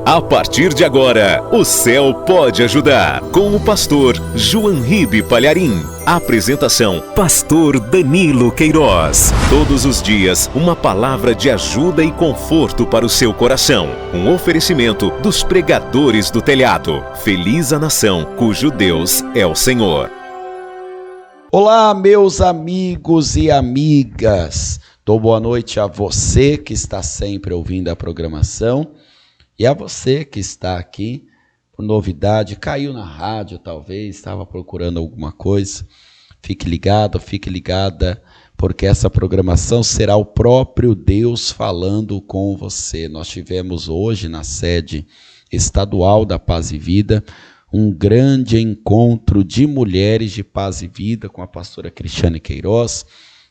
A partir de agora, o céu pode ajudar. Com o pastor João Ribe Palharim. Apresentação, pastor Danilo Queiroz. Todos os dias, uma palavra de ajuda e conforto para o seu coração. Um oferecimento dos pregadores do telhado. Feliz a nação cujo Deus é o Senhor. Olá, meus amigos e amigas. Dou boa noite a você que está sempre ouvindo a programação e a você que está aqui por novidade, caiu na rádio talvez, estava procurando alguma coisa. Fique ligado, fique ligada, porque essa programação será o próprio Deus falando com você. Nós tivemos hoje na sede estadual da Paz e Vida um grande encontro de mulheres de Paz e Vida com a pastora Cristiane Queiroz,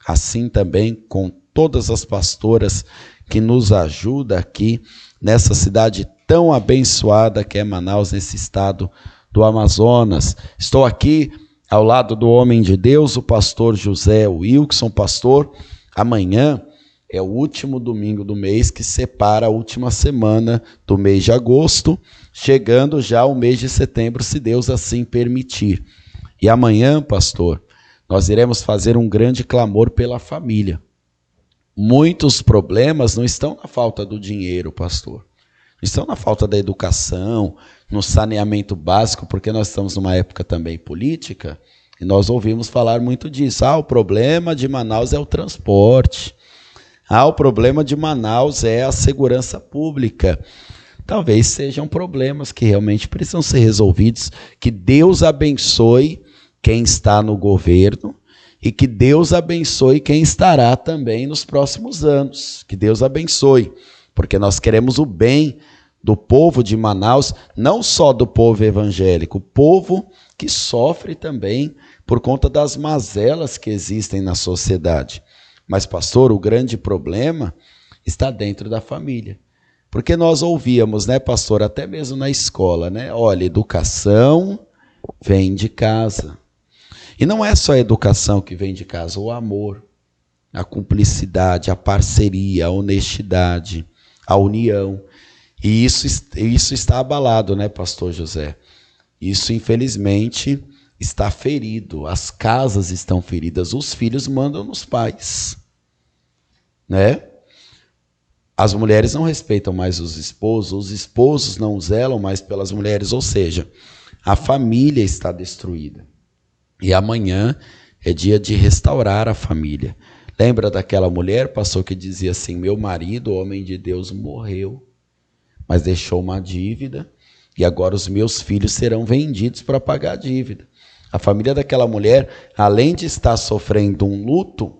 assim também com todas as pastoras que nos ajudam aqui nessa cidade tão abençoada que é Manaus, nesse estado do Amazonas. Estou aqui ao lado do homem de Deus, o pastor José Wilson. Pastor, amanhã é o último domingo do mês que separa a última semana do mês de agosto, chegando já o mês de setembro, se Deus assim permitir. E amanhã, pastor, nós iremos fazer um grande clamor pela família. Muitos problemas não estão na falta do dinheiro, pastor. Não estão na falta da educação, no saneamento básico, porque nós estamos numa época também política, e nós ouvimos falar muito disso. O problema de Manaus é o transporte. O problema de Manaus é a segurança pública. Talvez sejam problemas que realmente precisam ser resolvidos. Que Deus abençoe quem está no governo e que Deus abençoe quem estará também nos próximos anos. Que Deus abençoe, porque nós queremos o bem do povo de Manaus, não só do povo evangélico, o povo que sofre também por conta das mazelas que existem na sociedade. Mas, pastor, o grande problema está dentro da família. Porque nós ouvíamos, né, pastor, até mesmo na escola, né? Olha, educação vem de casa. E não é só a educação que vem de casa, o amor, a cumplicidade, a parceria, a honestidade, a união. E isso está abalado, né, pastor José? Isso, infelizmente, está ferido. As casas estão feridas. Os filhos mandam nos pais, né? As mulheres não respeitam mais os esposos não zelam mais pelas mulheres, ou seja, a família está destruída. E amanhã é dia de restaurar a família. Lembra daquela mulher, pastor, que dizia assim: meu marido, homem de Deus, morreu, mas deixou uma dívida e agora os meus filhos serão vendidos para pagar a dívida. A família daquela mulher, além de estar sofrendo um luto,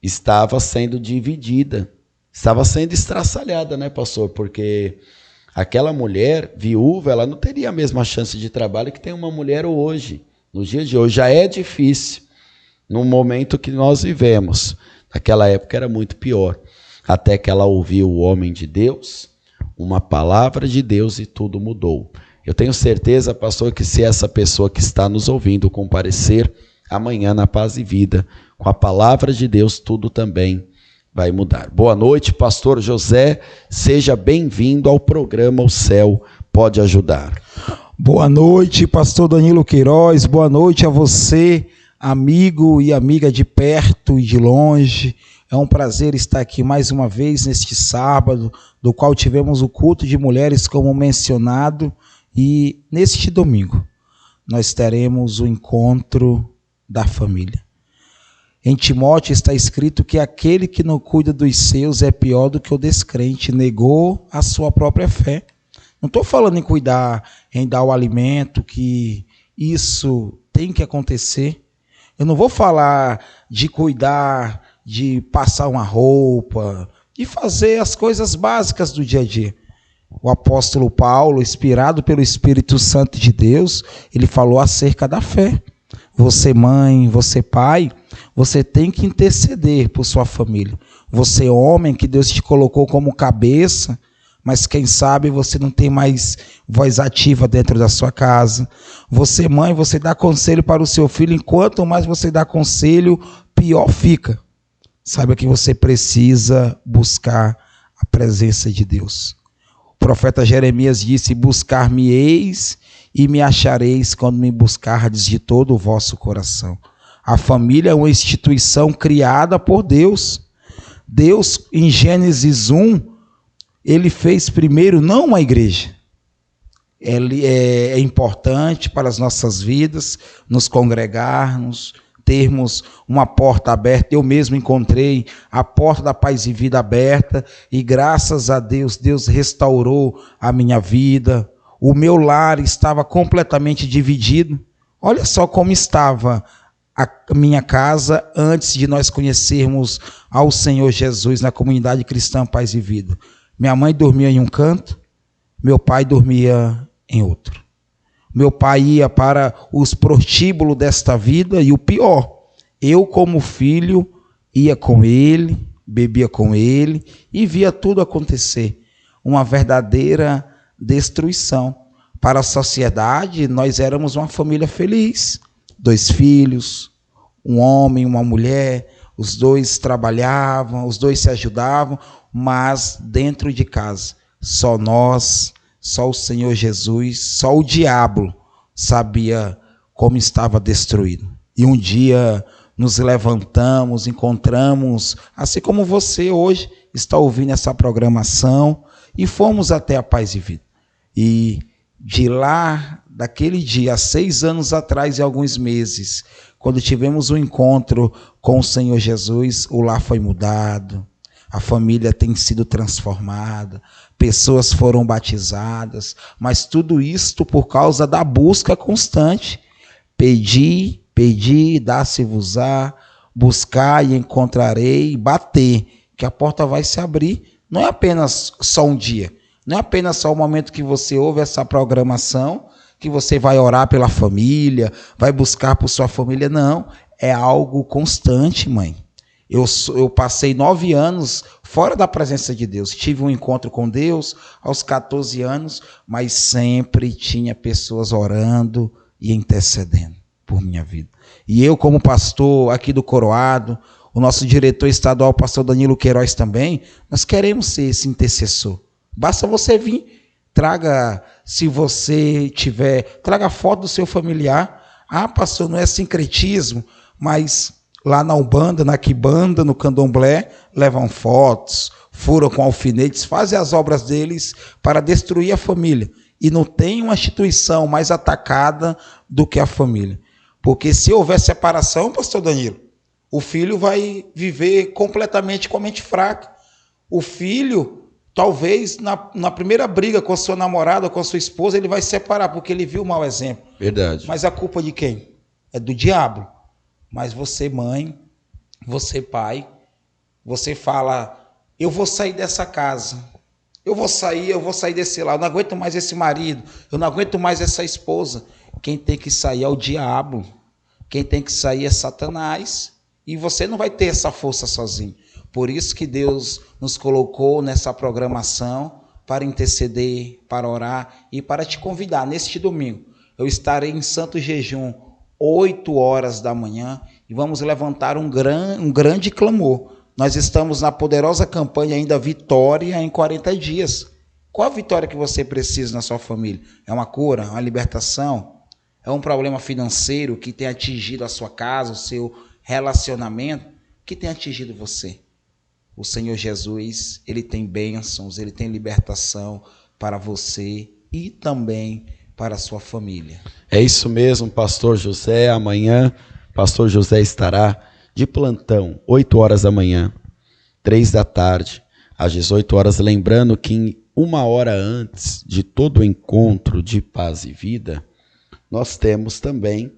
estava sendo dividida, estava sendo estraçalhada, né, pastor? Porque aquela mulher viúva, ela não teria a mesma chance de trabalho que tem uma mulher hoje. Nos dias de hoje já é difícil, no momento que nós vivemos. Naquela época era muito pior, até que ela ouviu o homem de Deus, uma palavra de Deus, e tudo mudou. Eu tenho certeza, pastor, que se essa pessoa que está nos ouvindo comparecer amanhã na Paz e Vida, com a palavra de Deus, tudo também vai mudar. Boa noite, pastor José, seja bem-vindo ao programa O Céu Pode Ajudar. Boa noite, pastor Danilo Queiroz, boa noite a você, amigo e amiga de perto e de longe. É um prazer estar aqui mais uma vez neste sábado, do qual tivemos o culto de mulheres como mencionado, e neste domingo nós teremos o encontro da família. Em Timóteo está escrito que aquele que não cuida dos seus é pior do que o descrente, negou a sua própria fé. Não estou falando em cuidar, em dar o alimento, que isso tem que acontecer. Eu não vou falar de cuidar, de passar uma roupa, de fazer as coisas básicas do dia a dia. O apóstolo Paulo, inspirado pelo Espírito Santo de Deus, ele falou acerca da fé. Você mãe, você pai, você tem que interceder por sua família. Você homem, que Deus te colocou como cabeça, mas quem sabe você não tem mais voz ativa dentro da sua casa. Você mãe, você dá conselho para o seu filho, enquanto mais você dá conselho, pior fica. Saiba que você precisa buscar a presença de Deus. O profeta Jeremias disse: buscar-me-eis e me achareis quando me buscardes de todo o vosso coração. A família é uma instituição criada por Deus. Deus, em Gênesis 1, ele fez primeiro não uma igreja. Ele é importante para as nossas vidas, nos congregarmos, termos uma porta aberta. Eu mesmo encontrei a porta da Paz e Vida aberta e graças a Deus, Deus restaurou a minha vida. O meu lar estava completamente dividido. Olha só como estava a minha casa antes de nós conhecermos ao Senhor Jesus na comunidade cristã Paz e Vida. Minha mãe dormia em um canto, meu pai dormia em outro. Meu pai ia para os prostíbulos desta vida e o pior, eu como filho ia com ele, bebia com ele e via tudo acontecer. Uma verdadeira destruição. Para a sociedade, nós éramos uma família feliz. 2 filhos, um homem, uma mulher, os 2 trabalhavam, os 2 se ajudavam, mas dentro de casa, só nós, só o Senhor Jesus, só o diabo sabia como estava destruído. E um dia nos levantamos, encontramos, assim como você hoje está ouvindo essa programação, e fomos até a Paz e Vida. E de lá, daquele dia, há 6 anos atrás e alguns meses, quando tivemos um encontro com o Senhor Jesus, o lar foi mudado, a família tem sido transformada, pessoas foram batizadas, mas tudo isto por causa da busca constante. Pedi, dá-se-vos-á, buscar e encontrarei, bater, que a porta vai se abrir. Não é apenas só um dia, não é apenas só o momento que você ouve essa programação, que você vai orar pela família, vai buscar por sua família, não, é algo constante, mãe. Eu passei 9 anos fora da presença de Deus, tive um encontro com Deus aos 14 anos, mas sempre tinha pessoas orando e intercedendo por minha vida. E eu, como pastor aqui do Coroado, o nosso diretor estadual, o pastor Danilo Queiroz também, nós queremos ser esse intercessor. Basta você vir, traga, se você tiver, traga foto do seu familiar. Ah, pastor, não é sincretismo, mas lá na Umbanda, na Quibanda, no Candomblé, levam fotos, furam com alfinetes, fazem as obras deles para destruir a família. E não tem uma instituição mais atacada do que a família. Porque se houver separação, pastor Danilo, o filho vai viver completamente com a mente fraca. O filho, talvez, na primeira briga com a sua namorada, com a sua esposa, ele vai se separar, porque ele viu o mau exemplo. Verdade. Mas a culpa de quem? É do diabo. Mas você, mãe, você, pai, você fala: eu vou sair dessa casa, eu vou sair desse lado, eu não aguento mais esse marido, eu não aguento mais essa esposa. Quem tem que sair é o diabo, quem tem que sair é Satanás, e você não vai ter essa força sozinho. Por isso que Deus nos colocou nessa programação para interceder, para orar e para te convidar. Neste domingo, eu estarei em santo jejum, 8 horas da manhã, e vamos levantar um grande clamor. Nós estamos na poderosa campanha ainda Vitória em 40 dias. Qual a vitória que você precisa na sua família? É uma cura? Uma libertação? É um problema financeiro que tem atingido a sua casa, o seu relacionamento? Que tem atingido você? O Senhor Jesus, Ele tem bênçãos, Ele tem libertação para você e também para a sua família. É isso mesmo, pastor José. Amanhã, pastor José estará de plantão, 8 horas da manhã, 3 da tarde, às 18 horas. Lembrando que 1 hora antes de todo o encontro de Paz e Vida, nós temos também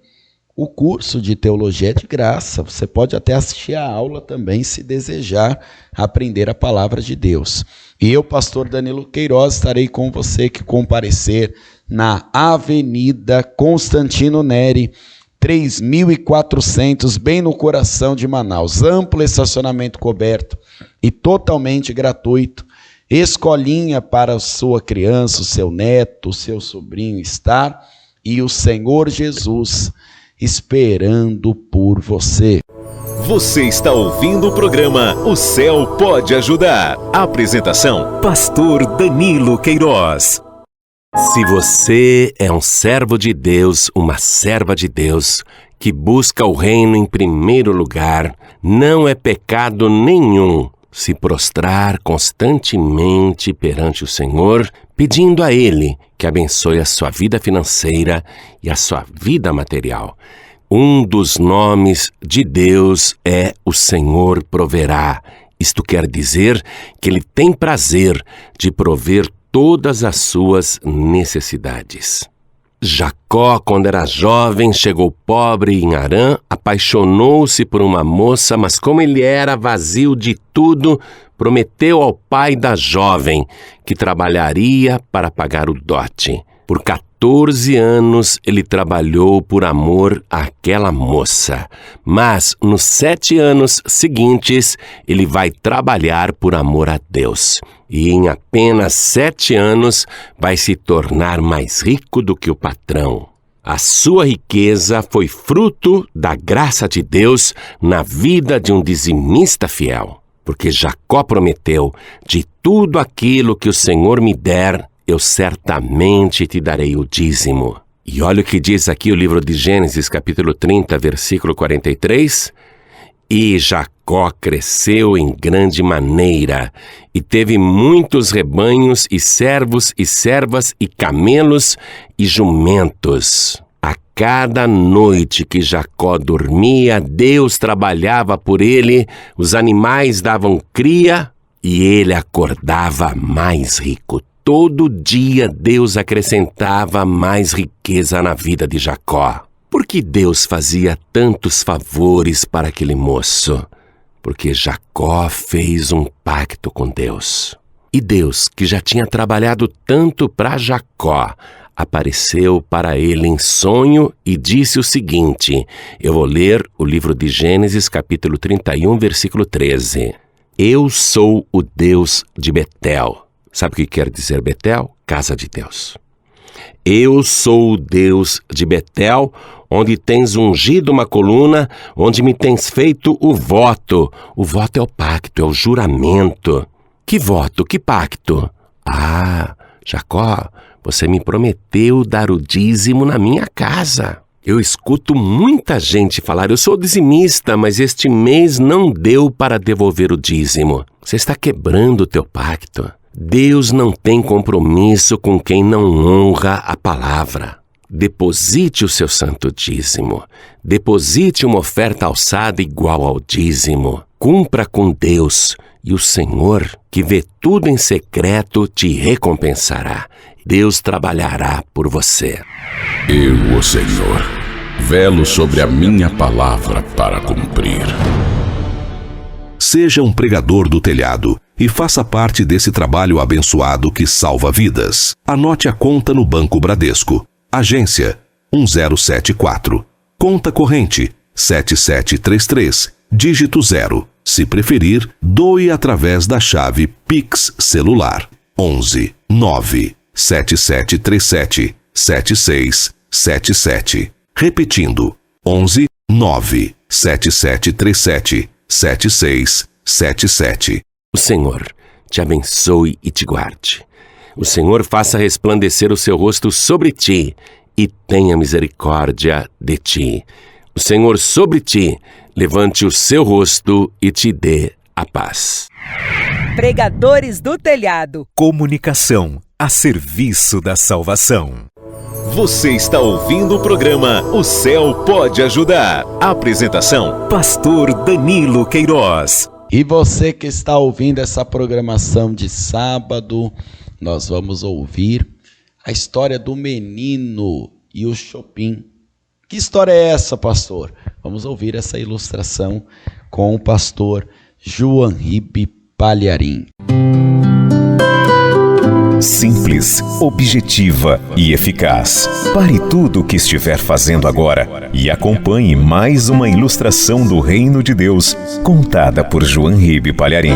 o curso de teologia de graça. Você pode até assistir a aula também, se desejar aprender a palavra de Deus. E eu, pastor Danilo Queiroz, estarei com você que comparecer na Avenida Constantino Neri, 3.400, bem no coração de Manaus. Amplo estacionamento coberto e totalmente gratuito. Escolinha para a sua criança, o seu neto, o seu sobrinho estar. E o Senhor Jesus esperando por você. Você está ouvindo o programa O Céu Pode Ajudar. Apresentação, Pastor Danilo Queiroz. Se você é um servo de Deus, uma serva de Deus, que busca o reino em primeiro lugar, não é pecado nenhum se prostrar constantemente perante o Senhor, pedindo a Ele que abençoe a sua vida financeira e a sua vida material. Um dos nomes de Deus é o Senhor proverá. Isto quer dizer que Ele tem prazer de prover todas as suas necessidades. Jacó, quando era jovem, chegou pobre em Harã, apaixonou-se por uma moça, mas como ele era vazio de tudo, prometeu ao pai da jovem que trabalharia para pagar o dote. Por 14 anos ele trabalhou por amor àquela moça, mas nos 7 anos seguintes ele vai trabalhar por amor a Deus. E em apenas 7 anos vai se tornar mais rico do que o patrão. A sua riqueza foi fruto da graça de Deus na vida de um dizimista fiel. Porque Jacó prometeu: de tudo aquilo que o Senhor me der, eu certamente te darei o dízimo. E olha o que diz aqui o livro de Gênesis, capítulo 30, versículo 43. E Jacó cresceu em grande maneira, e teve muitos rebanhos, e servos, e servas, e camelos, e jumentos. A cada noite que Jacó dormia, Deus trabalhava por ele, os animais davam cria, e ele acordava mais rico. Todo dia Deus acrescentava mais riqueza na vida de Jacó. Por que Deus fazia tantos favores para aquele moço? Porque Jacó fez um pacto com Deus. E Deus, que já tinha trabalhado tanto para Jacó, apareceu para ele em sonho e disse o seguinte. Eu vou ler o livro de Gênesis, capítulo 31, versículo 13. Eu sou o Deus de Betel. Sabe o que quer dizer Betel? Casa de Deus. Eu sou o Deus de Betel, onde tens ungido uma coluna, onde me tens feito o voto. O voto é o pacto, é o juramento. Que voto? Que pacto? Ah, Jacó, você me prometeu dar o dízimo na minha casa. Eu escuto muita gente falar: eu sou dizimista, mas este mês não deu para devolver o dízimo. Você está quebrando o teu pacto. Deus não tem compromisso com quem não honra a palavra. Deposite o seu santo dízimo. Deposite uma oferta alçada igual ao dízimo. Cumpra com Deus, e o Senhor, que vê tudo em secreto, te recompensará. Deus trabalhará por você. Eu, o Senhor, velo sobre a minha palavra para cumprir. Seja um pregador do telhado e faça parte desse trabalho abençoado que salva vidas. Anote a conta no Banco Bradesco. Agência 1074. Conta corrente 7733, dígito 0. Se preferir, doe através da chave Pix celular 11 9 7737 7677. Repetindo, 11 9 7737 7677. O Senhor te abençoe e te guarde. O Senhor faça resplandecer o seu rosto sobre ti e tenha misericórdia de ti. O Senhor sobre ti levante o seu rosto e te dê a paz. Pregadores do Telhado. Comunicação a serviço da salvação. Você está ouvindo o programa O Céu Pode Ajudar. Apresentação, Pastor Danilo Queiroz. E você que está ouvindo essa programação de sábado, nós vamos ouvir a história do menino e o Chopin. Que história é essa, pastor? Vamos ouvir essa ilustração com o pastor João Ribe Palharim. Simples, objetiva e eficaz. Pare tudo o que estiver fazendo agora e acompanhe mais uma ilustração do Reino de Deus, contada por João Ribe Palharim.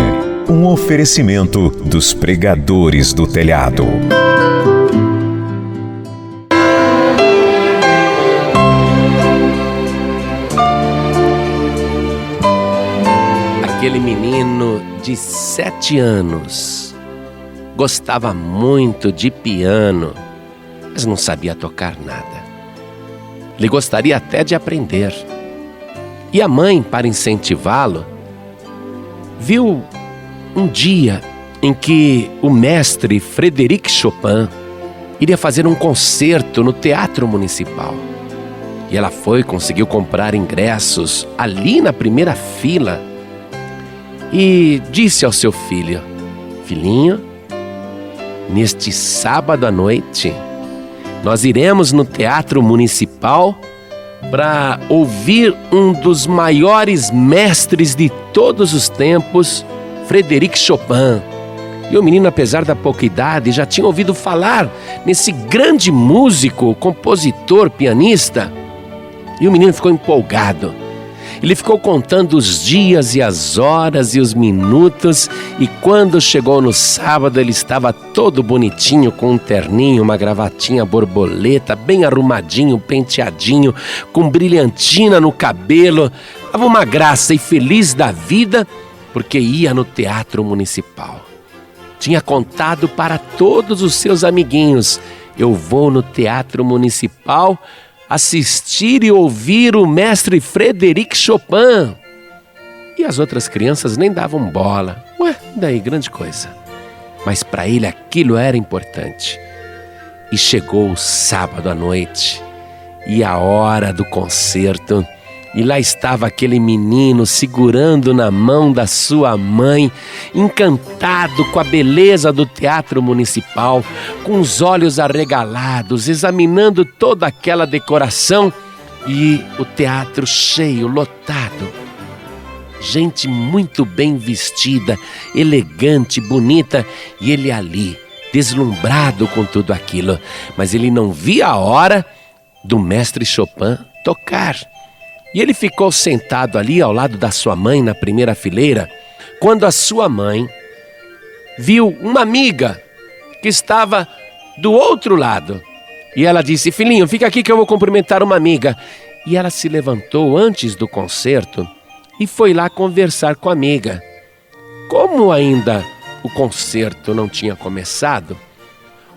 Um oferecimento dos Pregadores do Telhado. aquele menino de 7 anos. Gostava muito de piano, mas não sabia tocar nada. Ele gostaria até de aprender. E a mãe, para incentivá-lo, viu um dia em que o mestre Frédéric Chopin iria fazer um concerto no Teatro Municipal. E ela conseguiu comprar ingressos ali na primeira fila e disse ao seu filho: filhinho, neste sábado à noite, nós iremos no Teatro Municipal para ouvir um dos maiores mestres de todos os tempos, Frédéric Chopin. E o menino, apesar da pouca idade, já tinha ouvido falar nesse grande músico, compositor, pianista. E o menino ficou empolgado. Ele ficou contando os dias e as horas e os minutos, e quando chegou no sábado ele estava todo bonitinho, com um terninho, uma gravatinha borboleta, bem arrumadinho, penteadinho, com brilhantina no cabelo. Estava uma graça e feliz da vida porque ia no Teatro Municipal. Tinha contado para todos os seus amiguinhos: eu vou no Teatro Municipal assistir e ouvir o mestre Frédéric Chopin. E as outras crianças nem davam bola. Ué, daí grande coisa. Mas para ele aquilo era importante. E chegou o sábado à noite e a hora do concerto. E lá estava aquele menino segurando na mão da sua mãe, encantado com a beleza do Teatro Municipal, com os olhos arregalados, examinando toda aquela decoração e o teatro cheio, lotado. Gente muito bem vestida, elegante, bonita, e ele ali, deslumbrado com tudo aquilo. Mas ele não via a hora do mestre Chopin tocar. E ele ficou sentado ali ao lado da sua mãe na primeira fileira, quando a sua mãe viu uma amiga que estava do outro lado. E ela disse: filhinho, fica aqui que eu vou cumprimentar uma amiga. E ela se levantou antes do concerto e foi lá conversar com a amiga. Como ainda o concerto não tinha começado,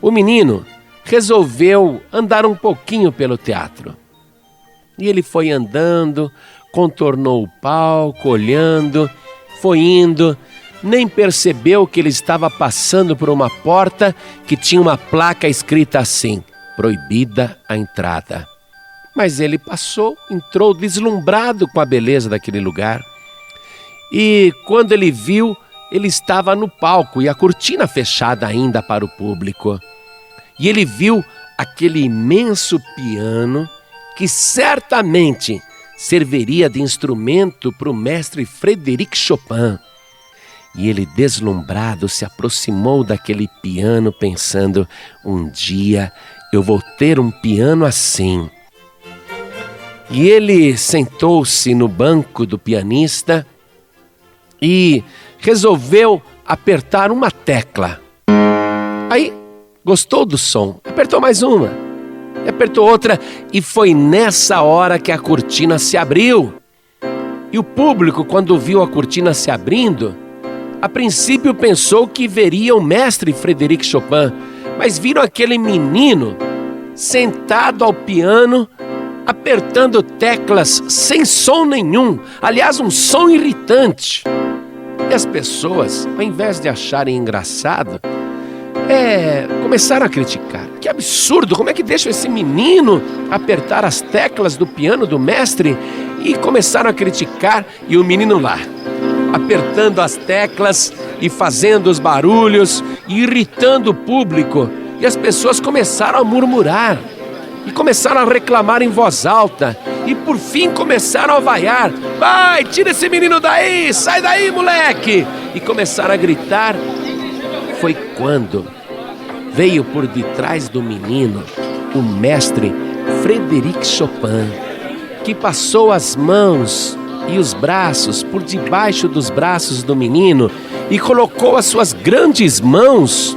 o menino resolveu andar um pouquinho pelo teatro. E ele foi andando, contornou o palco, olhando, foi indo, nem percebeu que ele estava passando por uma porta que tinha uma placa escrita assim: proibida a entrada. Mas ele passou, entrou deslumbrado com a beleza daquele lugar. E quando ele viu, ele estava no palco e a cortina fechada ainda para o público. E ele viu aquele imenso piano que certamente serviria de instrumento para o mestre Frédéric Chopin. E ele, deslumbrado, se aproximou daquele piano pensando: um dia eu vou ter um piano assim. E ele sentou-se no banco do pianista e resolveu apertar uma tecla. Aí gostou do som, apertou mais uma. Apertou outra, e foi nessa hora que a cortina se abriu. E o público, quando viu a cortina se abrindo, a princípio pensou que veria o mestre Frédéric Chopin, mas viram aquele menino sentado ao piano, apertando teclas sem som nenhum, aliás, um som irritante. E as pessoas, ao invés de acharem engraçado, começaram a criticar. Que absurdo, como é que deixa esse menino apertar as teclas do piano do mestre? E começaram a criticar, e o menino lá, apertando as teclas e fazendo os barulhos, e irritando o público. E as pessoas começaram a murmurar, e começaram a reclamar em voz alta, e por fim começaram a vaiar: vai, tira esse menino daí, sai daí, moleque! E começaram a gritar. Foi quando veio por detrás do menino o mestre Frédéric Chopin, que passou as mãos e os braços por debaixo dos braços do menino e colocou as suas grandes mãos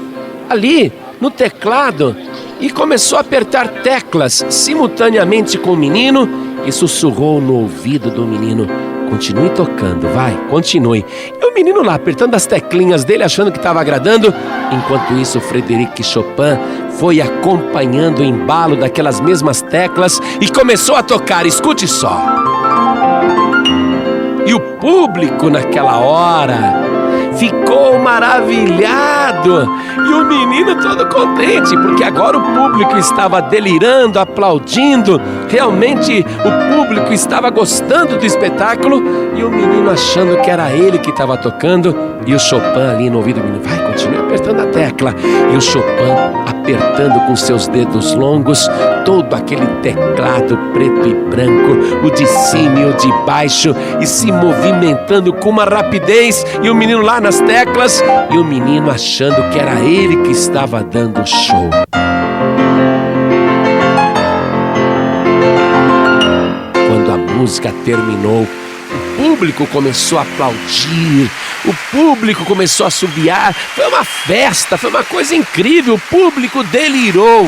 ali no teclado e começou a apertar teclas simultaneamente com o menino e sussurrou no ouvido do menino: Continue tocando, vai, continue. E o menino lá apertando as teclinhas dele, achando que estava agradando. Enquanto isso, Frédéric Chopin foi acompanhando o embalo daquelas mesmas teclas e começou a tocar. Escute só. E o público naquela hora ficou maravilhado. E o menino todo contente, porque agora o público estava delirando, aplaudindo. Realmente o público estava gostando do espetáculo. E o menino achando que era ele que estava tocando. E o Chopin ali no ouvido do menino: vai, continue apertando a tecla. E o Chopin apertando com seus dedos longos todo aquele teclado preto e branco, o de cima e o de baixo, e se movimentando com uma rapidez. E o menino lá nas teclas, e o menino achando que era ele que estava dando o show. Quando a música terminou, o público começou a aplaudir, o público começou a assobiar. Foi uma festa, foi uma coisa incrível. O público delirou.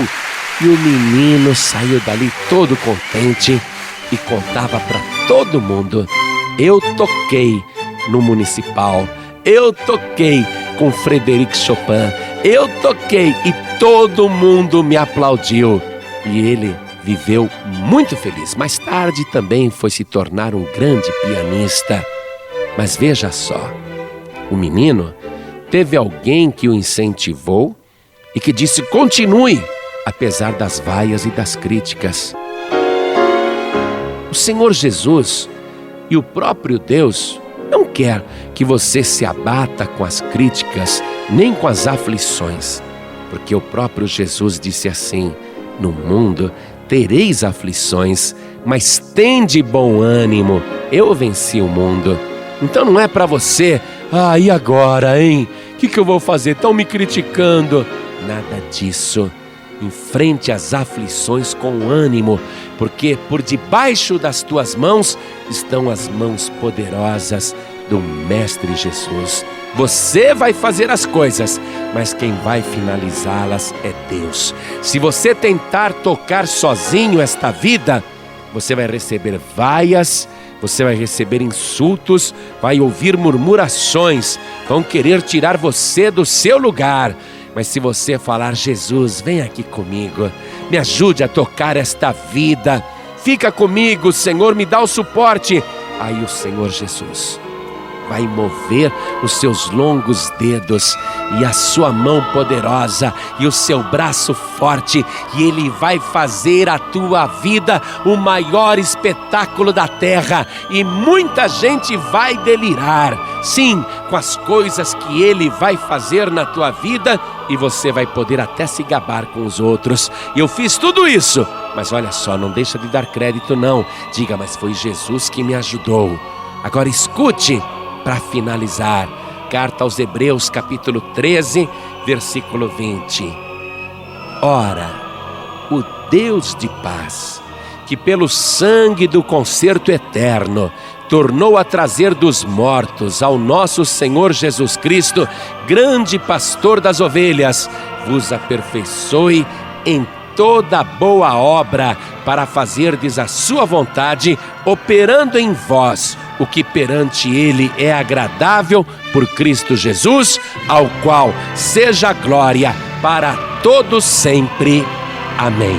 E o menino saiu dali todo contente e contava para todo mundo: eu toquei no Municipal, eu toquei com Frédéric Chopin, eu toquei e todo mundo me aplaudiu. E ele viveu muito feliz. Mais tarde também foi se tornar um grande pianista. Mas veja só, o menino teve alguém que o incentivou e que disse: continue, apesar das vaias e das críticas. O Senhor Jesus e o próprio Deus não quer que você se abata com as críticas, nem com as aflições, porque o próprio Jesus disse assim: no mundo tereis aflições, mas tende bom ânimo, eu venci o mundo. Então não é para você: e agora, hein? O que eu vou fazer? Estão me criticando. Nada disso. Enfrente as aflições com ânimo, porque por debaixo das tuas mãos estão as mãos poderosas do Mestre Jesus. Você vai fazer as coisas, mas quem vai finalizá-las é Deus. Se você tentar tocar sozinho esta vida, você vai receber vaias, você vai receber insultos, vai ouvir murmurações, vão querer tirar você do seu lugar. Mas se você falar: Jesus, vem aqui comigo, me ajude a tocar esta vida, fica comigo, Senhor, me dá o suporte. Aí o Senhor Jesus vai mover os seus longos dedos e a sua mão poderosa e o seu braço forte, e Ele vai fazer a tua vida o maior espetáculo da terra, e muita gente vai delirar, sim, com as coisas que Ele vai fazer na tua vida, e você vai poder até se gabar com os outros. Eu fiz tudo isso, mas olha só, não deixa de dar crédito não, diga: mas foi Jesus que me ajudou. Agora escute, para finalizar, carta aos Hebreus, capítulo 13, versículo 20. Ora, o Deus de paz, que pelo sangue do concerto eterno tornou a trazer dos mortos ao nosso Senhor Jesus Cristo, grande pastor das ovelhas, vos aperfeiçoe em toda boa obra, para fazerdes a sua vontade, operando em vós o que perante Ele é agradável, por Cristo Jesus, ao qual seja a glória para todos sempre. Amém.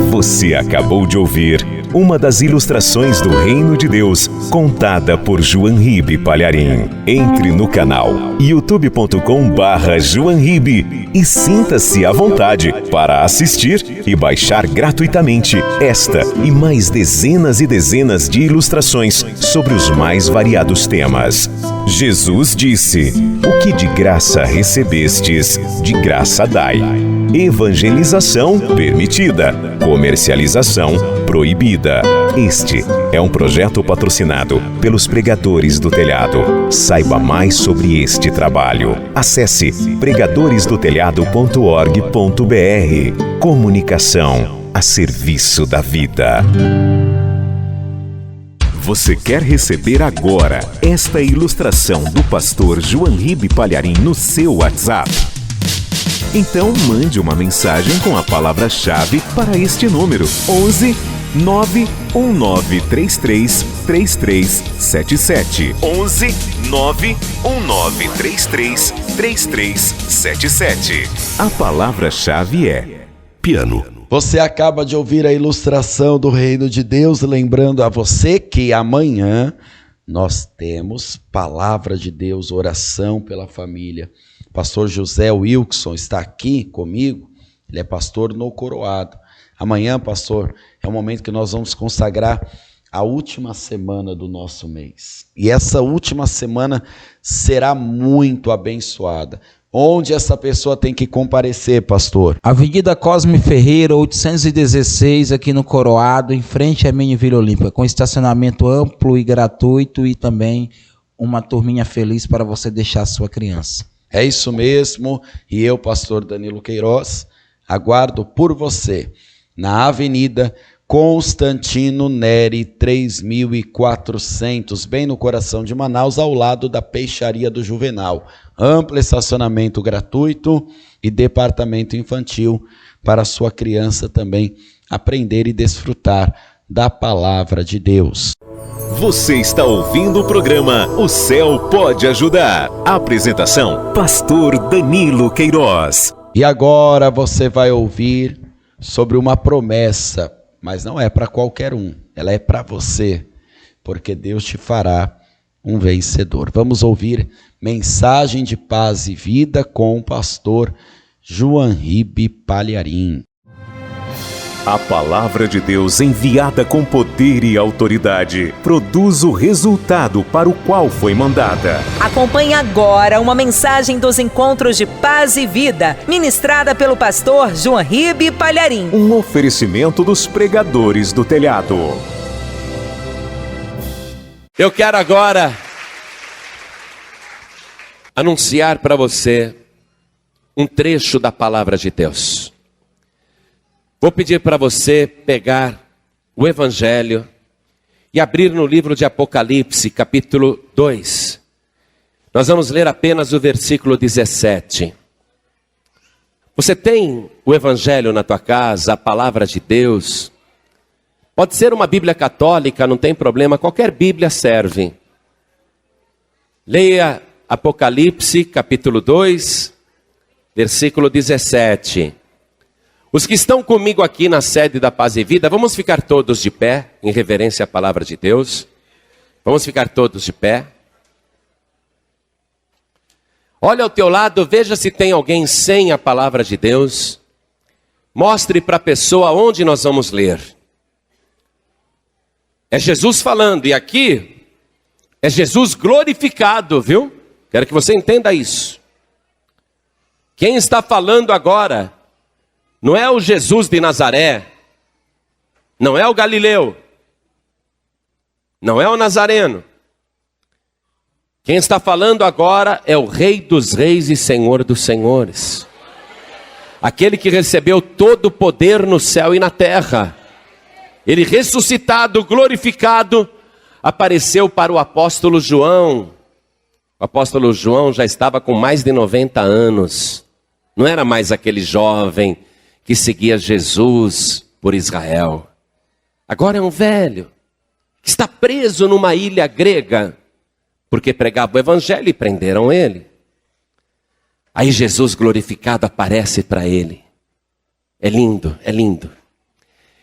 Você acabou de ouvir uma das ilustrações do Reino de Deus, contada por João Ribe Palharim. Entre no canal youtube.com/JoãoRibe e sinta-se à vontade para assistir e baixar gratuitamente esta e mais dezenas e dezenas de ilustrações sobre os mais variados temas. Jesus disse: o que de graça recebestes, de graça dai. Evangelização permitida, comercialização proibida. Este é um projeto patrocinado pelos Pregadores do Telhado. Saiba mais sobre este trabalho. Acesse pregadoresdotelhado.org.br. Comunicação a serviço da vida. Você quer receber agora esta ilustração do pastor João Ribe Palharim no seu WhatsApp? Então mande uma mensagem com a palavra-chave para este número: 11 91933 3377. 11 91933 3377. A palavra-chave é piano. Você acaba de ouvir a ilustração do Reino de Deus, lembrando a você que amanhã nós temos Palavra de Deus, oração pela família. Pastor José Wilson está aqui comigo, ele é pastor no Coroado. Amanhã, pastor, é o momento que nós vamos consagrar a última semana do nosso mês. E essa última semana será muito abençoada. Onde essa pessoa tem que comparecer, pastor? Avenida Cosme Ferreira, 816, aqui no Coroado, em frente à Mini Vila Olímpica, com estacionamento amplo e gratuito e também uma turminha feliz para você deixar a sua criança. É isso mesmo, e eu, pastor Danilo Queiroz, aguardo por você na Avenida Constantino Neri 3400, bem no coração de Manaus, ao lado da Peixaria do Juvenal. Amplo estacionamento gratuito e departamento infantil para a sua criança também aprender e desfrutar da palavra de Deus. Você está ouvindo o programa O Céu Pode Ajudar. Apresentação: pastor Danilo Queiroz. E agora você vai ouvir sobre uma promessa, mas não é para qualquer um, ela é para você, porque Deus te fará um vencedor. Vamos ouvir Mensagem de Paz e Vida com o pastor João Ribe Palharim. A palavra de Deus, enviada com poder e autoridade, produz o resultado para o qual foi mandada. Acompanhe agora uma mensagem dos Encontros de Paz e Vida, ministrada pelo pastor João Ribe Palharim. Um oferecimento dos pregadores do telhado. Eu quero agora anunciar para você um trecho da palavra de Deus. Vou pedir para você pegar o Evangelho e abrir no livro de Apocalipse, capítulo 2. Nós vamos ler apenas o versículo 17. Você tem o Evangelho na tua casa, a palavra de Deus? Pode ser uma Bíblia católica, não tem problema, qualquer Bíblia serve. Leia Apocalipse, capítulo 2, versículo 17. Os que estão comigo aqui na sede da Paz e Vida, vamos ficar todos de pé, em reverência à palavra de Deus. Vamos ficar todos de pé. Olha ao teu lado, veja se tem alguém sem a palavra de Deus. Mostre para a pessoa onde nós vamos ler. É Jesus falando, e aqui é Jesus glorificado, viu? Quero que você entenda isso. Quem está falando agora não é o Jesus de Nazaré, não é o Galileu, não é o Nazareno. Quem está falando agora é o Rei dos Reis e Senhor dos Senhores. Aquele que recebeu todo o poder no céu e na terra. Ele ressuscitado, glorificado, apareceu para o apóstolo João. O apóstolo João já estava com mais de 90 anos. Não era mais aquele jovem que seguia Jesus por Israel. Agora é um velho que está preso numa ilha grega, porque pregava o evangelho e prenderam ele. Aí Jesus glorificado aparece para ele. É lindo, é lindo.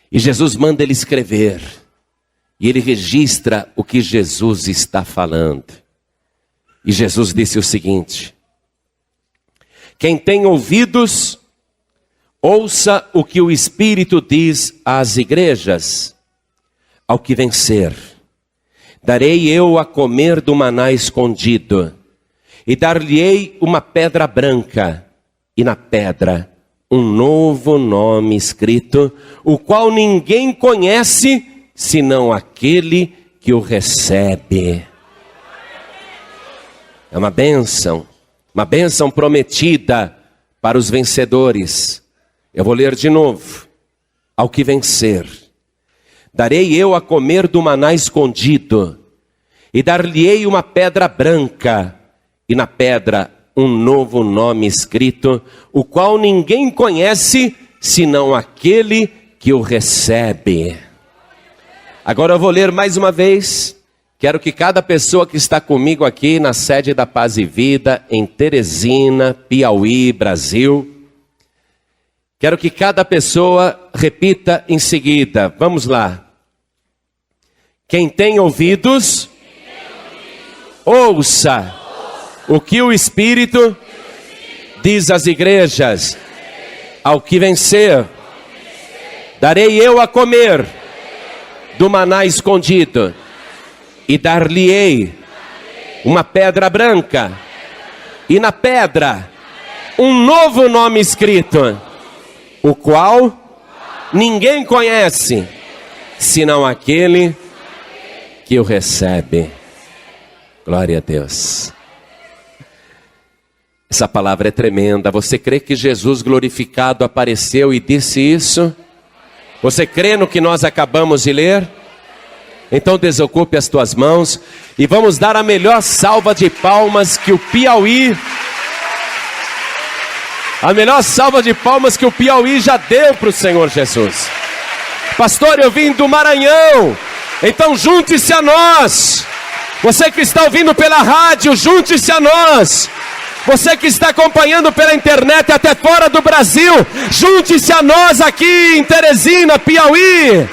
E Jesus manda ele escrever. E ele registra o que Jesus está falando. E Jesus disse o seguinte: quem tem ouvidos, ouça o que o Espírito diz às igrejas. Ao que vencer, darei eu a comer do maná escondido, e dar-lhe-ei uma pedra branca, e na pedra um novo nome escrito, o qual ninguém conhece, senão aquele que o recebe. É uma bênção prometida para os vencedores. Eu vou ler de novo. Ao que vencer, darei eu a comer do maná escondido, e dar-lhe-ei uma pedra branca, e na pedra um novo nome escrito, o qual ninguém conhece, senão aquele que o recebe. Agora eu vou ler mais uma vez. Quero que cada pessoa que está comigo aqui na sede da Paz e Vida, em Teresina, Piauí, Brasil, quero que cada pessoa repita em seguida. Vamos lá. Quem tem ouvidos, ouça o que o Espírito diz às igrejas. Ao que vencer, darei eu a comer do maná escondido, e dar-lhe-ei uma pedra branca, e na pedra um novo nome escrito, o qual ninguém conhece, senão aquele que o recebe. Glória a Deus. Essa palavra é tremenda. Você crê que Jesus glorificado apareceu e disse isso? Você crê no que nós acabamos de ler? Então desocupe as tuas mãos e vamos dar a melhor salva de palmas que o Piauí... A melhor salva de palmas que o Piauí já deu para o Senhor Jesus. Pastor, eu vim do Maranhão, então junte-se a nós. Você que está ouvindo pela rádio, junte-se a nós. Você que está acompanhando pela internet até fora do Brasil, junte-se a nós aqui em Teresina, Piauí.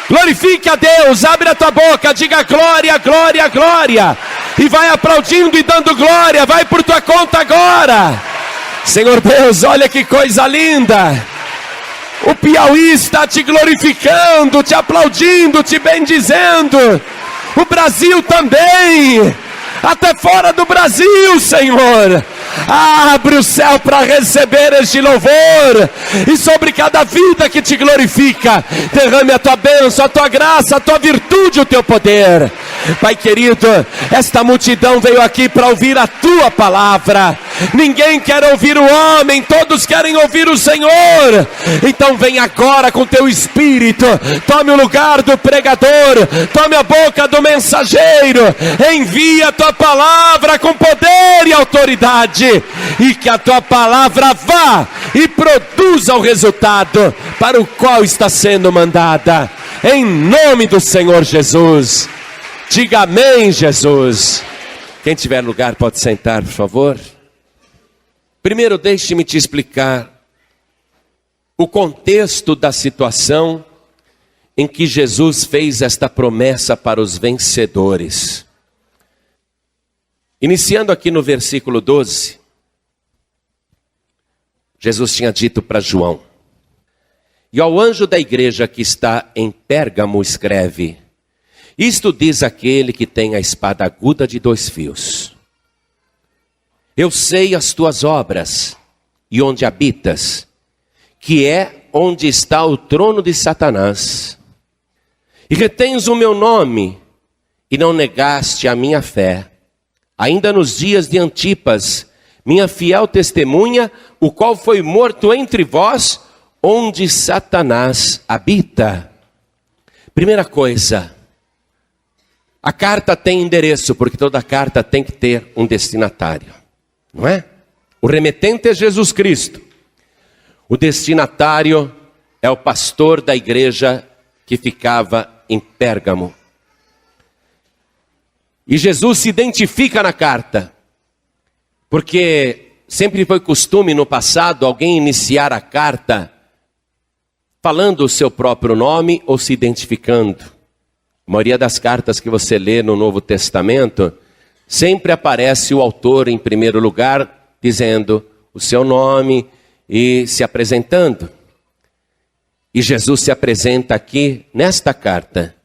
Glorifique a Deus, abre a tua boca, diga glória, glória, glória. E vai aplaudindo e dando glória, vai por tua conta agora. Senhor Deus, olha que coisa linda. O Piauí está te glorificando, te aplaudindo, te bendizendo. O Brasil também. Até fora do Brasil, Senhor. Abre o céu para receber este louvor. E sobre cada vida que te glorifica, derrame a tua bênção, a tua graça, a tua virtude, o teu poder. Pai querido, esta multidão veio aqui para ouvir a tua palavra. Ninguém quer ouvir o homem, todos querem ouvir o Senhor. Então vem agora com teu espírito, tome o lugar do pregador, tome a boca do mensageiro, envia a tua palavra com poder e autoridade, e que a tua palavra vá e produza o resultado para o qual está sendo mandada, em nome do Senhor Jesus. Diga amém, Jesus. Quem tiver lugar pode sentar, por favor. Primeiro, deixe-me te explicar o contexto da situação em que Jesus fez esta promessa para os vencedores. Iniciando aqui no versículo 12, Jesus tinha dito para João: e ao anjo da igreja que está em Pérgamo escreve: isto diz aquele que tem a espada aguda de 2 fios. Eu sei as tuas obras e onde habitas, que é onde está o trono de Satanás. E retens o meu nome e não negaste a minha fé. Ainda nos dias de Antipas, minha fiel testemunha, o qual foi morto entre vós, onde Satanás habita. Primeira coisa, a carta tem endereço, porque toda carta tem que ter um destinatário, não é? O remetente é Jesus Cristo. O destinatário é o pastor da igreja que ficava em Pérgamo. E Jesus se identifica na carta, porque sempre foi costume no passado alguém iniciar a carta falando o seu próprio nome ou se identificando. A maioria das cartas que você lê no Novo Testamento, sempre aparece o autor em primeiro lugar, dizendo o seu nome e se apresentando. E Jesus se apresenta aqui, nesta carta,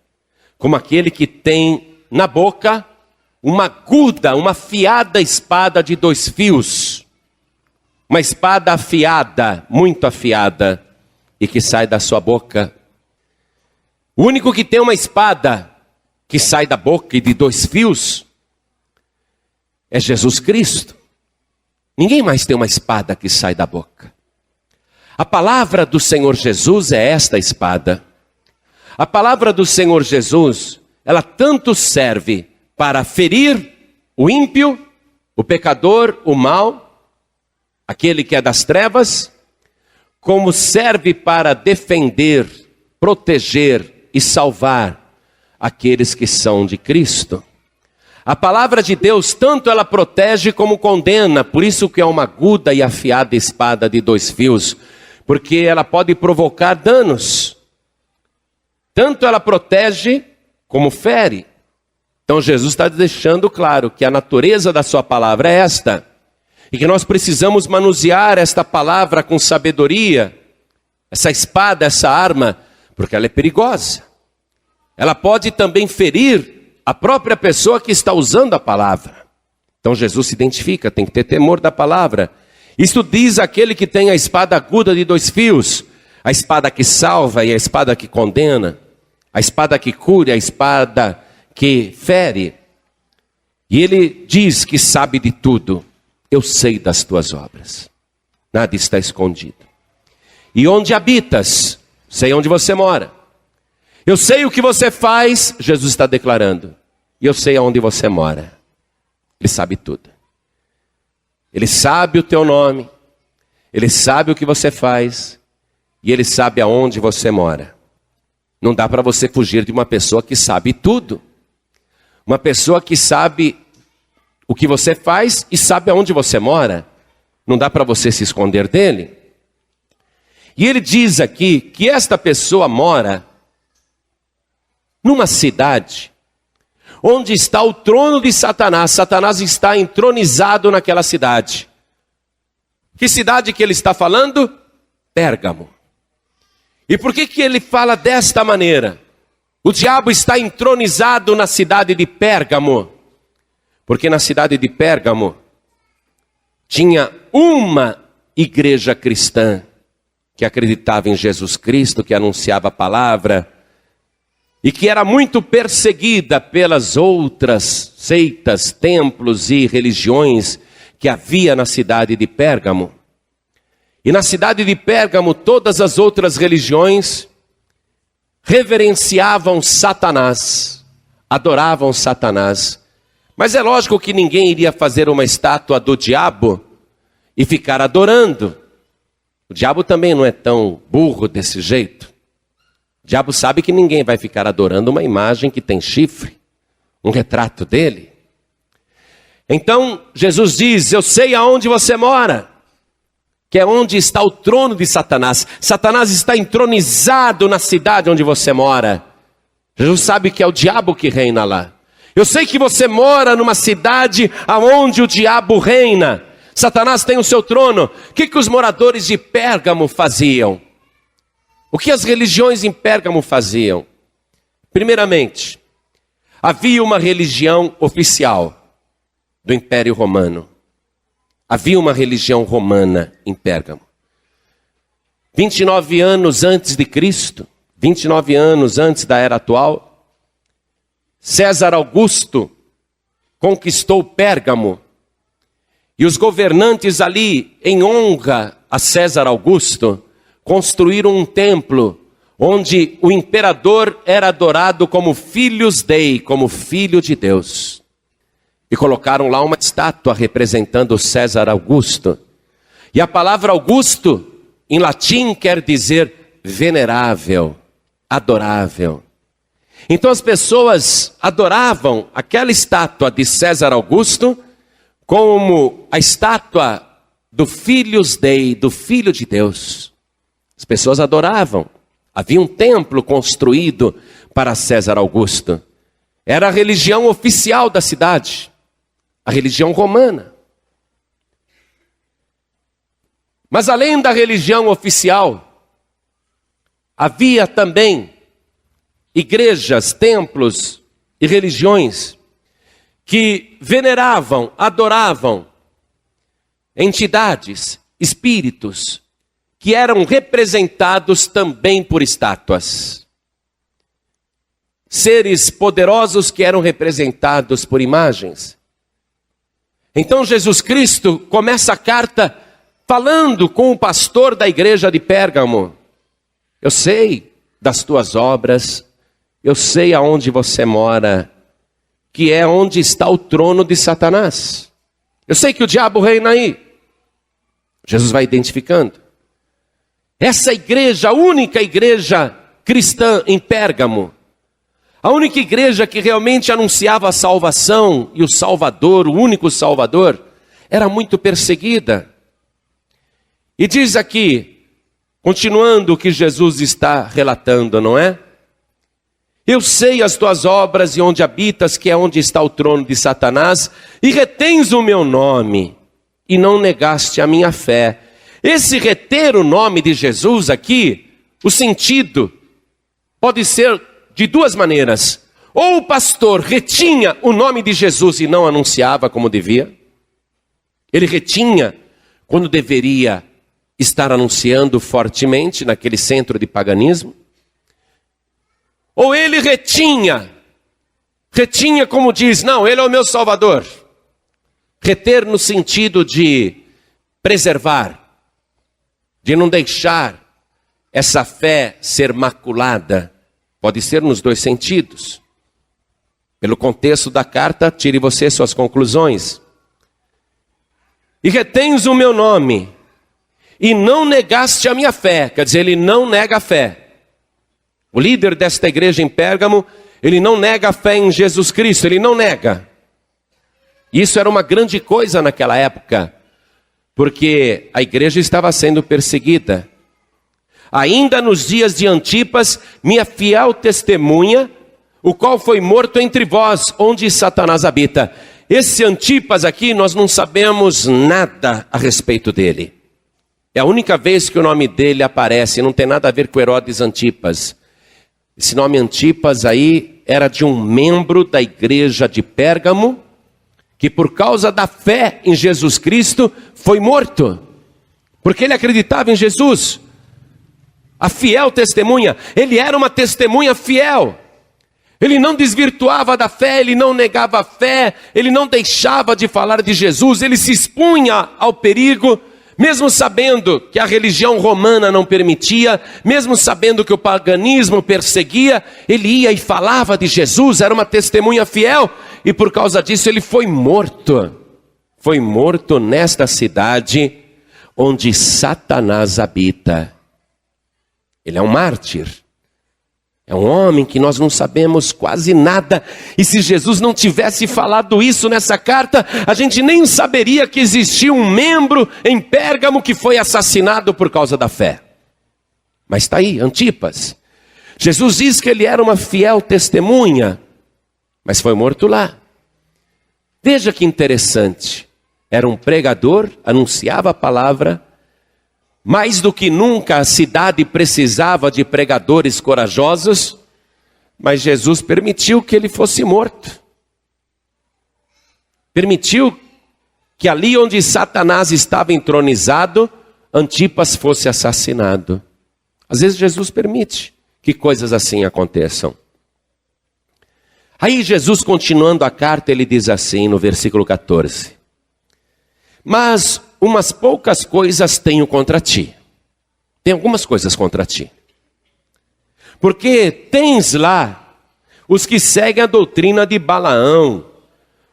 como aquele que tem na boca uma aguda, uma afiada espada de 2 fios. Uma espada afiada, muito afiada, e que sai da sua boca. O único que tem uma espada que sai da boca e de 2 fios é Jesus Cristo. Ninguém mais tem uma espada que sai da boca. A palavra do Senhor Jesus é esta espada. A palavra do Senhor Jesus, ela tanto serve para ferir o ímpio, o pecador, o mau, aquele que é das trevas, como serve para defender, proteger e salvar aqueles que são de Cristo. A palavra de Deus, tanto ela protege como condena, por isso que é uma aguda e afiada espada de 2 fios, porque ela pode provocar danos. Tanto ela protege como fere. Então Jesus está deixando claro que a natureza da sua palavra é esta, e que nós precisamos manusear esta palavra com sabedoria, essa espada, essa arma, porque ela é perigosa. Ela pode também ferir a própria pessoa que está usando a palavra. Então Jesus se identifica, tem que ter temor da palavra. Isto diz aquele que tem a espada aguda de 2 fios, a espada que salva e a espada que condena, a espada que cura, a espada que fere. E ele diz que sabe de tudo. Eu sei das tuas obras, nada está escondido. E onde habitas, sei onde você mora. Eu sei o que você faz, Jesus está declarando. E eu sei aonde você mora. Ele sabe tudo. Ele sabe o teu nome. Ele sabe o que você faz. E ele sabe aonde você mora. Não dá para você fugir de uma pessoa que sabe tudo. Uma pessoa que sabe o que você faz e sabe aonde você mora. Não dá para você se esconder dele. E ele diz aqui que esta pessoa mora numa cidade onde está o trono de Satanás. Satanás está entronizado naquela cidade. Que cidade que ele está falando? Pérgamo. E por que ele fala desta maneira? O diabo está entronizado na cidade de Pérgamo. Porque na cidade de Pérgamo tinha uma igreja cristã que acreditava em Jesus Cristo, que anunciava a palavra, e que era muito perseguida pelas outras seitas, templos e religiões que havia na cidade de Pérgamo. E na cidade de Pérgamo, todas as outras religiões reverenciavam Satanás, adoravam Satanás. Mas é lógico que ninguém iria fazer uma estátua do diabo e ficar adorando. O diabo também não é tão burro desse jeito. O diabo sabe que ninguém vai ficar adorando uma imagem que tem chifre, um retrato dele. Então Jesus diz, eu sei aonde você mora, que é onde está o trono de Satanás. Satanás está entronizado na cidade onde você mora. Jesus sabe que é o diabo que reina lá. Eu sei que você mora numa cidade aonde o diabo reina. Satanás tem o seu trono. O que os moradores de Pérgamo faziam? O que as religiões em Pérgamo faziam? Primeiramente, havia uma religião oficial do Império Romano. Havia uma religião romana em Pérgamo. 29 anos antes de Cristo, 29 anos antes da era atual, César Augusto conquistou Pérgamo. E os governantes ali, em honra a César Augusto, construíram um templo onde o imperador era adorado como Filius Dei, como filho de Deus. E colocaram lá uma estátua representando César Augusto. E a palavra Augusto, em latim, quer dizer venerável, adorável. Então as pessoas adoravam aquela estátua de César Augusto como a estátua do Filius Dei, do Filho de Deus. As pessoas adoravam. Havia um templo construído para César Augusto. Era a religião oficial da cidade, a religião romana. Mas além da religião oficial, havia também igrejas, templos e religiões que veneravam, adoravam entidades, espíritos, que eram representados também por estátuas. Seres poderosos que eram representados por imagens. Então Jesus Cristo começa a carta falando com o pastor da igreja de Pérgamo. Eu sei das tuas obras, eu sei aonde você mora, que é onde está o trono de Satanás. Eu sei que o diabo reina aí. Jesus vai identificando. Essa igreja, a única igreja cristã em Pérgamo, a única igreja que realmente anunciava a salvação e o Salvador, o único Salvador, era muito perseguida. E diz aqui, continuando o que Jesus está relatando, não é? Eu sei as tuas obras e onde habitas, que é onde está o trono de Satanás, e retens o meu nome, e não negaste a minha fé. Esse reter o nome de Jesus aqui, o sentido pode ser de duas maneiras. Ou o pastor retinha o nome de Jesus e não anunciava como devia. Ele retinha quando deveria estar anunciando fortemente naquele centro de paganismo. Ou ele retinha como diz, não, ele é o meu Salvador. Reter no sentido de preservar, de não deixar essa fé ser maculada. Pode ser nos dois sentidos. Pelo contexto da carta, tire você suas conclusões. E retens o meu nome, e não negaste a minha fé. Quer dizer, ele não nega a fé. O líder desta igreja em Pérgamo, ele não nega a fé em Jesus Cristo, ele não nega. Isso era uma grande coisa naquela época, porque a igreja estava sendo perseguida. Ainda nos dias de Antipas, minha fiel testemunha, o qual foi morto entre vós, onde Satanás habita. Esse Antipas aqui, nós não sabemos nada a respeito dele. É a única vez que o nome dele aparece, não tem nada a ver com Herodes Antipas. Esse nome Antipas aí era de um membro da igreja de Pérgamo, que por causa da fé em Jesus Cristo foi morto, porque ele acreditava em Jesus. A fiel testemunha, ele era uma testemunha fiel. Ele não desvirtuava da fé, ele não negava a fé, ele não deixava de falar de Jesus, ele se expunha ao perigo, mesmo sabendo que a religião romana não permitia, mesmo sabendo que o paganismo perseguia, ele ia e falava de Jesus, era uma testemunha fiel, e por causa disso ele foi morto. Foi morto nesta cidade onde Satanás habita. Ele é um mártir. É um homem que nós não sabemos quase nada. E se Jesus não tivesse falado isso nessa carta, a gente nem saberia que existia um membro em Pérgamo que foi assassinado por causa da fé. Mas está aí, Antipas. Jesus diz que ele era uma fiel testemunha, mas foi morto lá. Veja que interessante. Era um pregador, anunciava a palavra. Mais do que nunca a cidade precisava de pregadores corajosos, mas Jesus permitiu que ele fosse morto. Permitiu que ali onde Satanás estava entronizado, Antipas fosse assassinado. Às vezes Jesus permite que coisas assim aconteçam. Aí Jesus, continuando a carta, ele diz assim no versículo 14. Mas umas poucas coisas tenho contra ti. Tem algumas coisas contra ti. Porque tens lá os que seguem a doutrina de Balaão,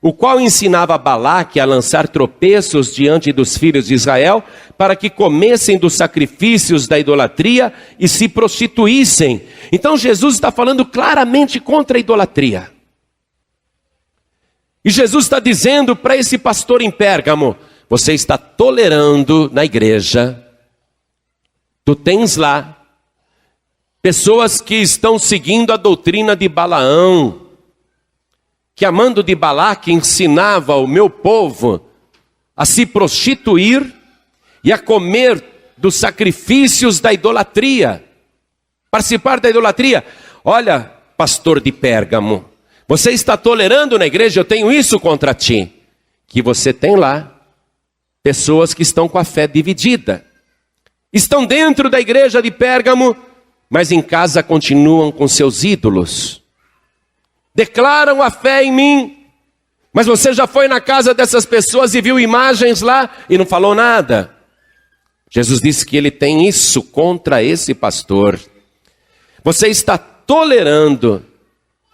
o qual ensinava Balaque a lançar tropeços diante dos filhos de Israel, para que comessem dos sacrifícios da idolatria e se prostituíssem. Então Jesus está falando claramente contra a idolatria. E Jesus está dizendo para esse pastor em Pérgamo: você está tolerando na igreja, tu tens lá pessoas que estão seguindo a doutrina de Balaão, que amando de Balaque ensinava o meu povo a se prostituir e a comer dos sacrifícios da idolatria, participar da idolatria. Olha, pastor de Pérgamo, você está tolerando na igreja, eu tenho isso contra ti, que você tem lá pessoas que estão com a fé dividida. Estão dentro da igreja de Pérgamo, mas em casa continuam com seus ídolos. Declaram a fé em mim, mas você já foi na casa dessas pessoas e viu imagens lá e não falou nada. Jesus disse que ele tem isso contra esse pastor. Você está tolerando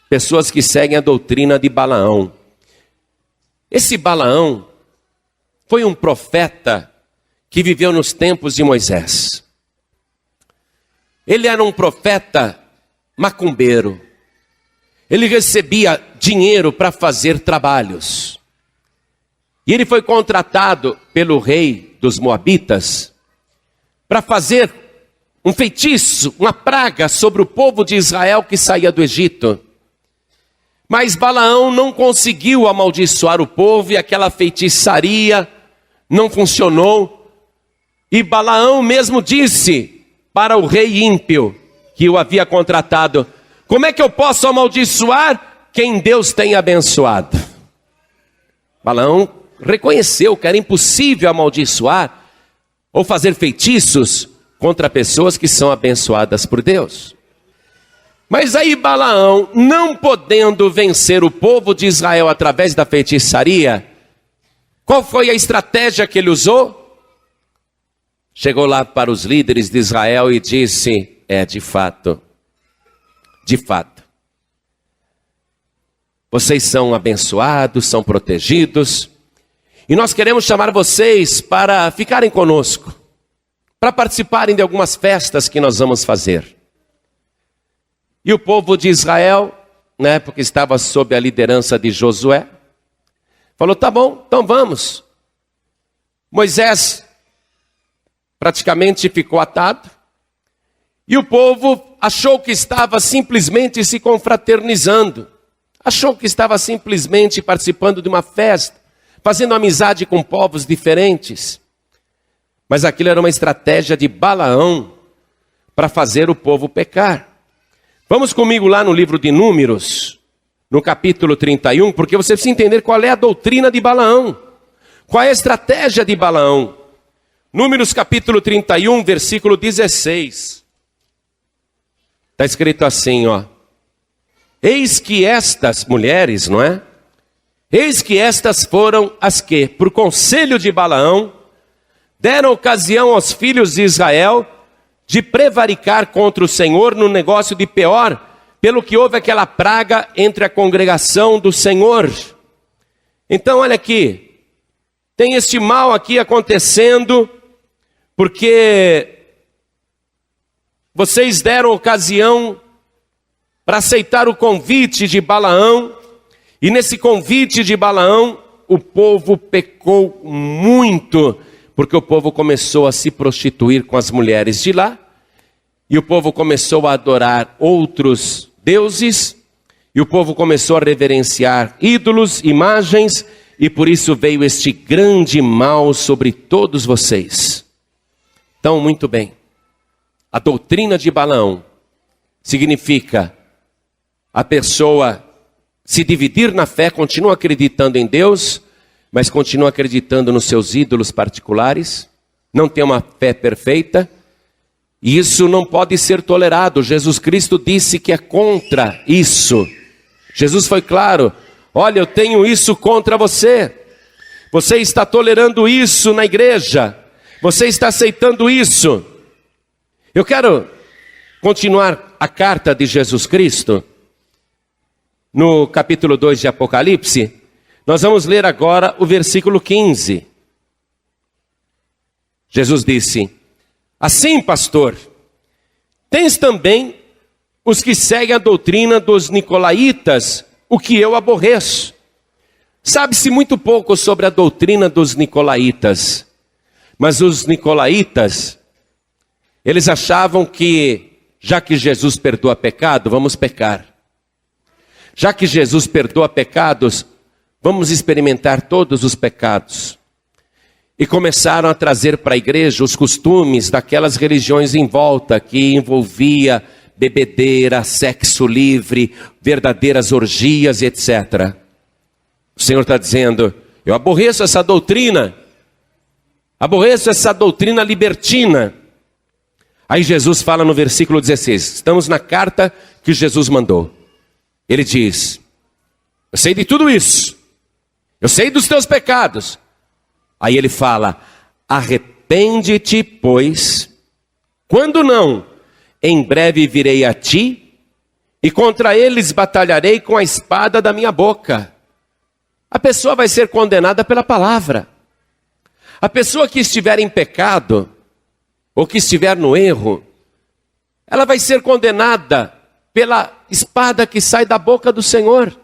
pessoas que seguem a doutrina de Balaão. Esse Balaão foi um profeta que viveu nos tempos de Moisés. Ele era um profeta macumbeiro. Ele recebia dinheiro para fazer trabalhos. E ele foi contratado pelo rei dos Moabitas para fazer um feitiço, uma praga sobre o povo de Israel que saía do Egito. Mas Balaão não conseguiu amaldiçoar o povo e aquela feitiçaria não funcionou. E Balaão mesmo disse para o rei ímpio que o havia contratado: como é que eu posso amaldiçoar quem Deus tem abençoado? Balaão reconheceu que era impossível amaldiçoar ou fazer feitiços contra pessoas que são abençoadas por Deus. Mas aí Balaão, não podendo vencer o povo de Israel através da feitiçaria, qual foi a estratégia que ele usou? Chegou lá para os líderes de Israel e disse: de fato, vocês são abençoados, são protegidos, e nós queremos chamar vocês para ficarem conosco, para participarem de algumas festas que nós vamos fazer. E o povo de Israel, na época estava sob a liderança de Josué, falou: tá bom, então vamos. Moisés praticamente ficou atado, e o povo achou que estava simplesmente se confraternizando, achou que estava simplesmente participando de uma festa, fazendo amizade com povos diferentes. Mas aquilo era uma estratégia de Balaão para fazer o povo pecar. Vamos comigo lá no livro de Números, no capítulo 31, porque você precisa entender qual é a doutrina de Balaão, qual é a estratégia de Balaão. Números capítulo 31, versículo 16. Está escrito assim, ó: eis que estas mulheres, não é? Eis que estas foram as que, por conselho de Balaão, deram ocasião aos filhos de Israel de prevaricar contra o Senhor no negócio de Peor, pelo que houve aquela praga entre a congregação do Senhor. Então olha aqui, tem este mal aqui acontecendo, porque vocês deram ocasião para aceitar o convite de Balaão, e nesse convite de Balaão, o povo pecou muito, porque o povo começou a se prostituir com as mulheres de lá, e o povo começou a adorar outros deuses, e o povo começou a reverenciar ídolos, imagens, e por isso veio este grande mal sobre todos vocês. Então, muito bem, a doutrina de Balaão significa a pessoa se dividir na fé, continua acreditando em Deus, mas continua acreditando nos seus ídolos particulares, não tem uma fé perfeita, e isso não pode ser tolerado. Jesus Cristo disse que é contra isso. Jesus foi claro: olha, eu tenho isso contra você. Você está tolerando isso na igreja, você está aceitando isso. Eu quero continuar a carta de Jesus Cristo, no capítulo 2 de Apocalipse. Nós vamos ler agora o versículo 15. Jesus disse: assim, pastor, tens também os que seguem a doutrina dos nicolaítas, o que eu aborreço. Sabe-se muito pouco sobre a doutrina dos nicolaítas, mas os nicolaítas, eles achavam que, já que Jesus perdoa pecado, vamos pecar. Já que Jesus perdoa pecados, vamos experimentar todos os pecados. E começaram a trazer para a igreja os costumes daquelas religiões em volta, que envolvia bebedeira, sexo livre, verdadeiras orgias, etc. O Senhor está dizendo: eu aborreço essa doutrina libertina. Aí Jesus fala no versículo 16, estamos na carta que Jesus mandou. Ele diz: eu sei de tudo isso, eu sei dos teus pecados. Aí ele fala: arrepende-te, pois, quando não, em breve virei a ti, e contra eles batalharei com a espada da minha boca. A pessoa vai ser condenada pela palavra. A pessoa que estiver em pecado, ou que estiver no erro, ela vai ser condenada pela espada que sai da boca do Senhor.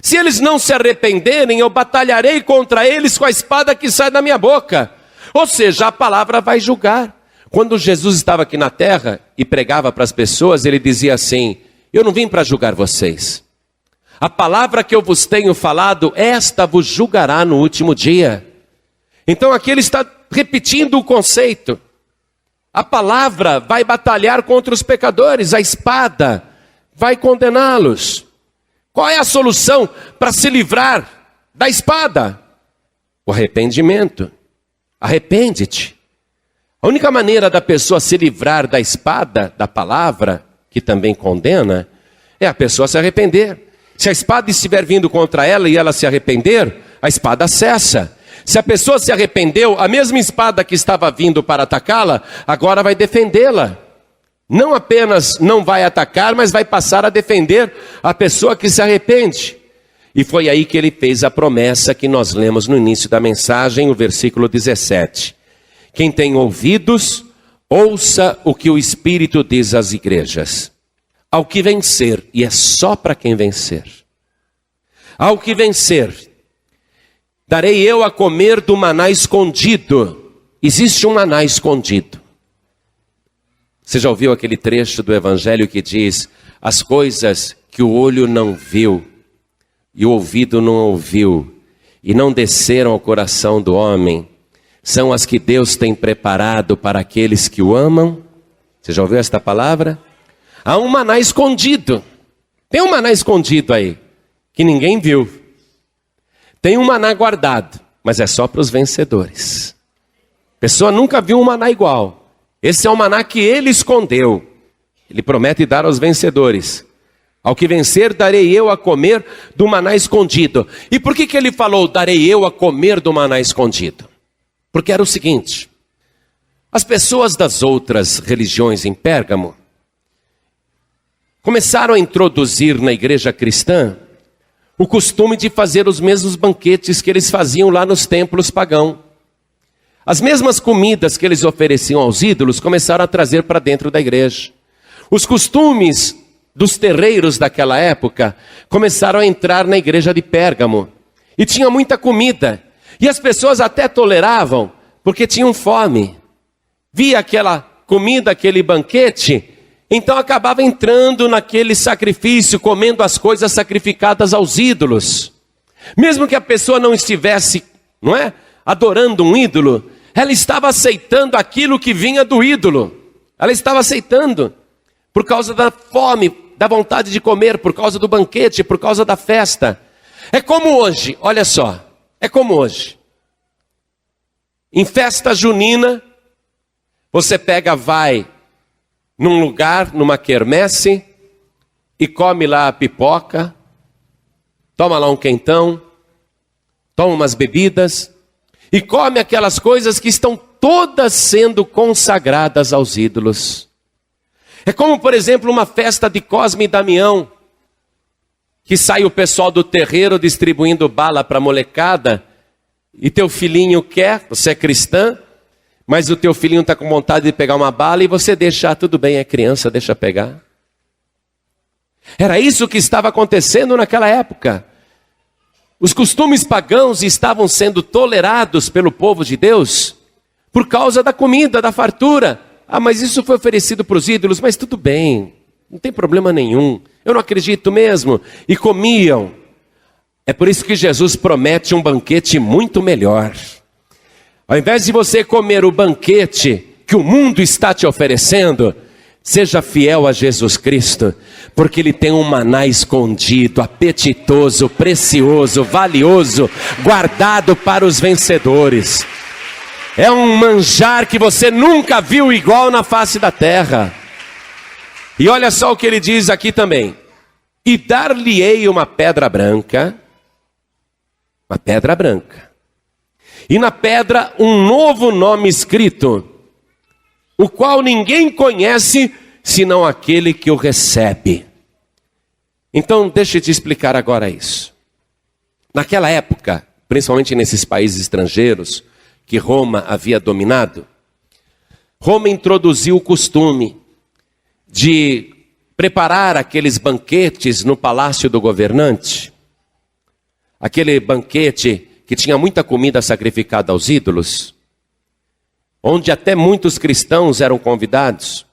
Se eles não se arrependerem, eu batalharei contra eles com a espada que sai da minha boca. Ou seja, a palavra vai julgar. Quando Jesus estava aqui na terra e pregava para as pessoas, ele dizia assim: eu não vim para julgar vocês. A palavra que eu vos tenho falado, esta vos julgará no último dia. Então aqui ele está repetindo o conceito. A palavra vai batalhar contra os pecadores, a espada vai condená-los. Qual é a solução para se livrar da espada? O arrependimento. Arrepende-te. A única maneira da pessoa se livrar da espada, da palavra, que também condena, é a pessoa se arrepender. Se a espada estiver vindo contra ela e ela se arrepender, a espada cessa. Se a pessoa se arrependeu, a mesma espada que estava vindo para atacá-la, agora vai defendê-la. Não apenas não vai atacar, mas vai passar a defender a pessoa que se arrepende. E foi aí que ele fez a promessa que nós lemos no início da mensagem, o versículo 17. Quem tem ouvidos, ouça o que o Espírito diz às igrejas. Ao que vencer, e é só para quem vencer. Ao que vencer, darei eu a comer do maná escondido. Existe um maná escondido. Você já ouviu aquele trecho do Evangelho que diz: as coisas que o olho não viu, e o ouvido não ouviu, e não desceram ao coração do homem, são as que Deus tem preparado para aqueles que o amam? Você já ouviu esta palavra? Há um maná escondido. Tem um maná escondido aí, que ninguém viu. Tem um maná guardado, mas é só para os vencedores. A pessoa nunca viu um maná igual. Esse é o maná que ele escondeu. Ele promete dar aos vencedores. Ao que vencer, darei eu a comer do maná escondido. E por que ele falou, darei eu a comer do maná escondido? Porque era o seguinte: as pessoas das outras religiões em Pérgamo começaram a introduzir na igreja cristã o costume de fazer os mesmos banquetes que eles faziam lá nos templos pagãos. As mesmas comidas que eles ofereciam aos ídolos começaram a trazer para dentro da igreja. Os costumes dos terreiros daquela época começaram a entrar na igreja de Pérgamo. E tinha muita comida. E as pessoas até toleravam, porque tinham fome. Via aquela comida, aquele banquete, então acabava entrando naquele sacrifício, comendo as coisas sacrificadas aos ídolos. Mesmo que a pessoa não estivesse, não é, adorando um ídolo, ela estava aceitando aquilo que vinha do ídolo. Ela estava aceitando, por causa da fome, da vontade de comer, por causa do banquete, por causa da festa. É como hoje, olha só, é como hoje. Em festa junina, você vai num lugar, numa quermesse, e come lá a pipoca, toma lá um quentão, toma umas bebidas, e come aquelas coisas que estão todas sendo consagradas aos ídolos. É como, por exemplo, uma festa de Cosme e Damião, que sai o pessoal do terreiro distribuindo bala para a molecada, e teu filhinho quer, você é cristã, mas o teu filhinho está com vontade de pegar uma bala e você deixa, tudo bem, é criança, deixa pegar. Era isso que estava acontecendo naquela época. Os costumes pagãos estavam sendo tolerados pelo povo de Deus por causa da comida, da fartura. Ah, mas isso foi oferecido para os ídolos, mas tudo bem, não tem problema nenhum, eu não acredito mesmo. E comiam. É por isso que Jesus promete um banquete muito melhor. Ao invés de você comer o banquete que o mundo está te oferecendo, seja fiel a Jesus Cristo, porque Ele tem um maná escondido, apetitoso, precioso, valioso, guardado para os vencedores. É um manjar que você nunca viu igual na face da terra. E olha só o que ele diz aqui também. E dar-lhe-ei uma pedra branca, e na pedra um novo nome escrito, o qual ninguém conhece, senão aquele que o recebe. Então, deixa eu te explicar agora isso. Naquela época, principalmente nesses países estrangeiros que Roma havia dominado, Roma introduziu o costume de preparar aqueles banquetes no palácio do governante. Aquele banquete que tinha muita comida sacrificada aos ídolos, onde até muitos cristãos eram convidados.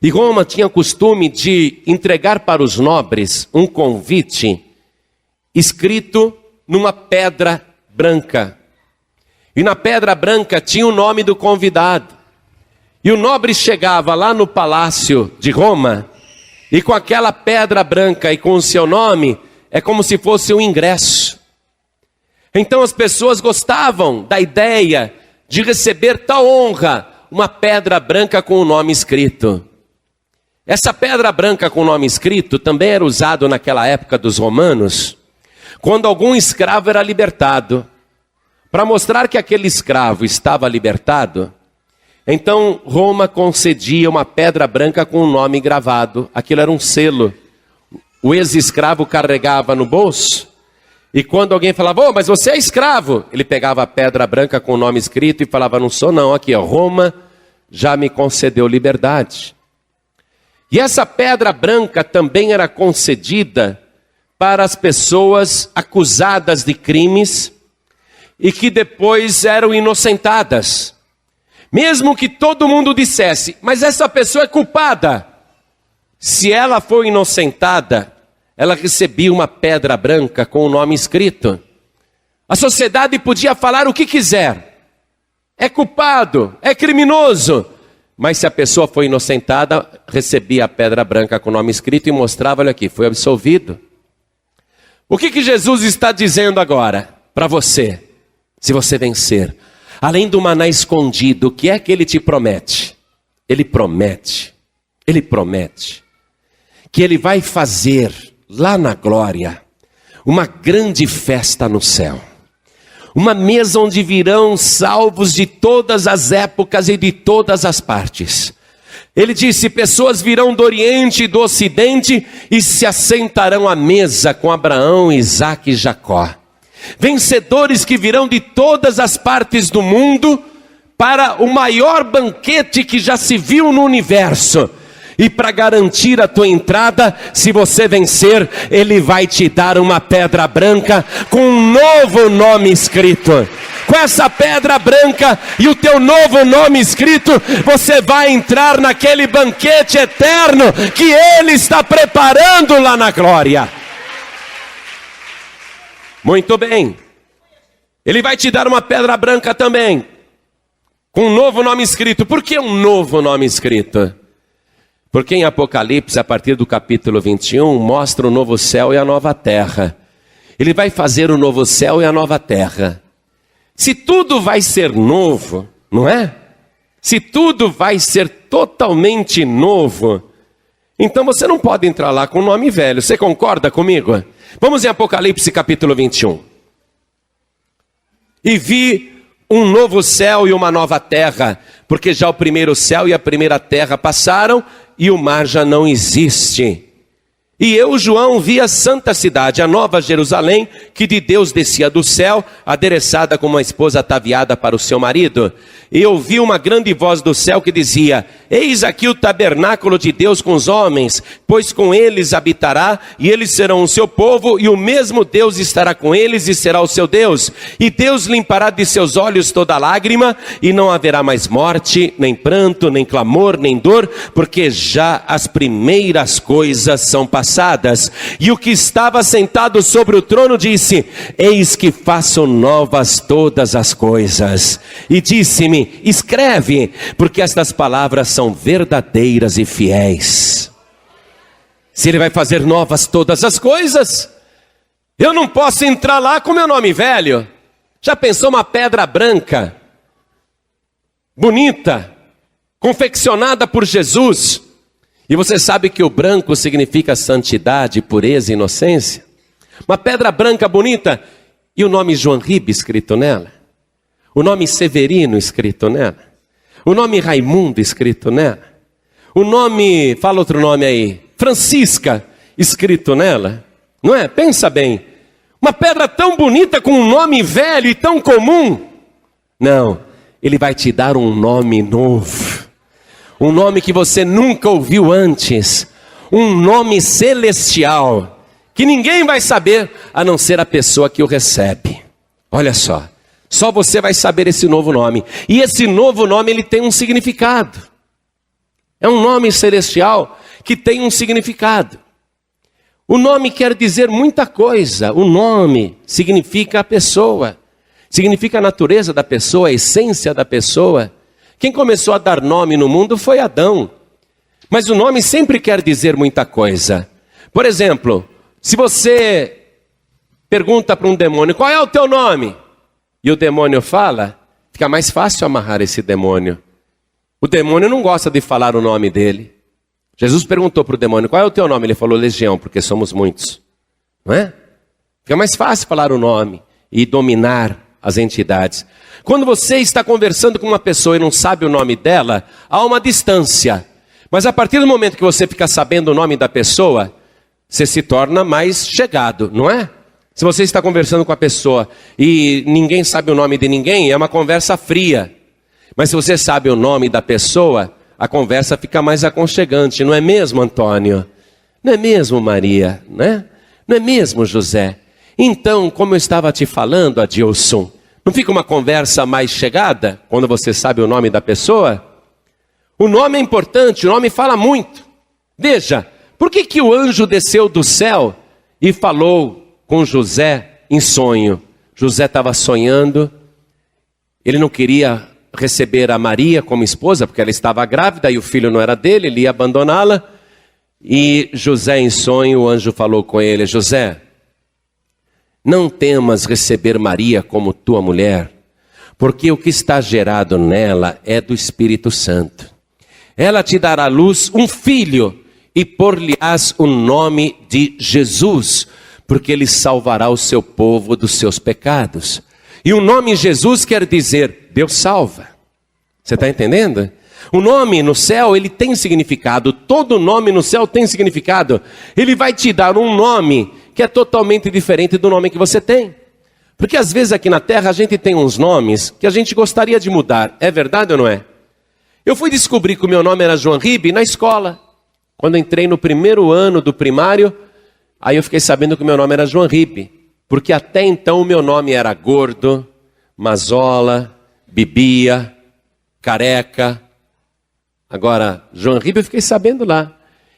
E Roma tinha o costume de entregar para os nobres um convite escrito numa pedra branca. E na pedra branca tinha o nome do convidado. E o nobre chegava lá no palácio de Roma, e com aquela pedra branca e com o seu nome, é como se fosse um ingresso. Então as pessoas gostavam da ideia de receber tal honra, uma pedra branca com o nome escrito. Essa pedra branca com o nome escrito também era usado naquela época dos romanos, quando algum escravo era libertado. Para mostrar que aquele escravo estava libertado, então Roma concedia uma pedra branca com o nome gravado. Aquilo era um selo. O ex-escravo carregava no bolso, e quando alguém falava, mas você é escravo, ele pegava a pedra branca com o nome escrito e falava, não sou não, aqui ó, Roma já me concedeu liberdade. E essa pedra branca também era concedida para as pessoas acusadas de crimes e que depois eram inocentadas. Mesmo que todo mundo dissesse, mas essa pessoa é culpada. Se ela for inocentada, ela recebia uma pedra branca com o nome escrito. A sociedade podia falar o que quiser. É culpado, é criminoso. Mas se a pessoa foi inocentada, recebia a pedra branca com o nome escrito e mostrava, olha aqui, foi absolvido. O que Jesus está dizendo agora para você, se você vencer? Além do maná escondido, o que é que ele te promete? Ele promete que ele vai fazer lá na glória uma grande festa no céu. Uma mesa onde virão salvos de todas as épocas e de todas as partes. Ele disse, pessoas virão do Oriente e do Ocidente e se assentarão à mesa com Abraão, Isaque e Jacó. Vencedores que virão de todas as partes do mundo para o maior banquete que já se viu no universo. E para garantir a tua entrada, se você vencer, ele vai te dar uma pedra branca com um novo nome escrito. Com essa pedra branca e o teu novo nome escrito, você vai entrar naquele banquete eterno que ele está preparando lá na glória. Muito bem. Ele vai te dar uma pedra branca também, com um novo nome escrito. Por que um novo nome escrito? Porque em Apocalipse, a partir do capítulo 21, mostra o novo céu e a nova terra. Ele vai fazer o novo céu e a nova terra. Se tudo vai ser novo, não é? Se tudo vai ser totalmente novo, então você não pode entrar lá com o nome velho. Você concorda comigo? Vamos em Apocalipse capítulo 21. E vi um novo céu e uma nova terra, porque já o primeiro céu e a primeira terra passaram e o mar já não existe. E eu, João, vi a santa cidade, a nova Jerusalém, que de Deus descia do céu, adereçada como uma esposa ataviada para o seu marido. E ouvi uma grande voz do céu que dizia, eis aqui o tabernáculo de Deus com os homens, pois com eles habitará, e eles serão o seu povo, e o mesmo Deus estará com eles e será o seu Deus. E Deus limpará de seus olhos toda lágrima, e não haverá mais morte, nem pranto, nem clamor, nem dor, porque já as primeiras coisas são passadas. E o que estava sentado sobre o trono disse, eis que faço novas todas as coisas. E disse-me, escreve, porque estas palavras são verdadeiras e fiéis. Se ele vai fazer novas todas as coisas, eu não posso entrar lá com meu nome velho. Já pensou uma pedra branca, bonita, confeccionada por Jesus? E você sabe que o branco significa santidade, pureza e inocência? Uma pedra branca bonita e o nome João Ribe escrito nela. O nome Severino escrito nela. O nome Raimundo escrito nela. O nome, fala outro nome aí, Francisca escrito nela? Não é? Pensa bem. Uma pedra tão bonita com um nome velho e tão comum. Não, ele vai te dar um nome novo. Um nome que você nunca ouviu antes. Um nome celestial. Que ninguém vai saber a não ser a pessoa que o recebe. Olha só. Só você vai saber esse novo nome. E esse novo nome, ele tem um significado. É um nome celestial que tem um significado. O nome quer dizer muita coisa. O nome significa a pessoa. Significa a natureza da pessoa, a essência da pessoa. Quem começou a dar nome no mundo foi Adão. Mas o nome sempre quer dizer muita coisa. Por exemplo, se você pergunta para um demônio, qual é o teu nome? E o demônio fala, fica mais fácil amarrar esse demônio. O demônio não gosta de falar o nome dele. Jesus perguntou para o demônio, qual é o teu nome? Ele falou, Legião, porque somos muitos. Não é? Fica mais fácil falar o nome e dominar as entidades. Quando você está conversando com uma pessoa e não sabe o nome dela, há uma distância. Mas a partir do momento que você fica sabendo o nome da pessoa, você se torna mais chegado, não é? Se você está conversando com a pessoa e ninguém sabe o nome de ninguém, é uma conversa fria. Mas se você sabe o nome da pessoa, a conversa fica mais aconchegante, não é mesmo, Antônio? Não é mesmo, Maria? Né? Não é mesmo, José? Então, como eu estava te falando, Adilson, não fica uma conversa mais chegada quando você sabe o nome da pessoa? O nome é importante, o nome fala muito. Veja, por que o anjo desceu do céu e falou com José em sonho? José estava sonhando, ele não queria receber a Maria como esposa, porque ela estava grávida e o filho não era dele, ele ia abandoná-la. E José em sonho, o anjo falou com ele, José, não temas receber Maria como tua mulher, porque o que está gerado nela é do Espírito Santo. Ela te dará à luz um filho, e por-lhe-ás o nome de Jesus, porque ele salvará o seu povo dos seus pecados. E o nome Jesus quer dizer, Deus salva. Você está entendendo? O nome no céu, ele tem significado. Todo nome no céu tem significado. Ele vai te dar um nome que é totalmente diferente do nome que você tem. Porque às vezes aqui na terra a gente tem uns nomes que a gente gostaria de mudar. É verdade ou não é? Eu fui descobrir que o meu nome era João Ribe na escola. Quando entrei no primeiro ano do primário, aí eu fiquei sabendo que o meu nome era João Ribe. Porque até então o meu nome era gordo, mazola, bebia, careca. Agora, João Ribe eu fiquei sabendo lá.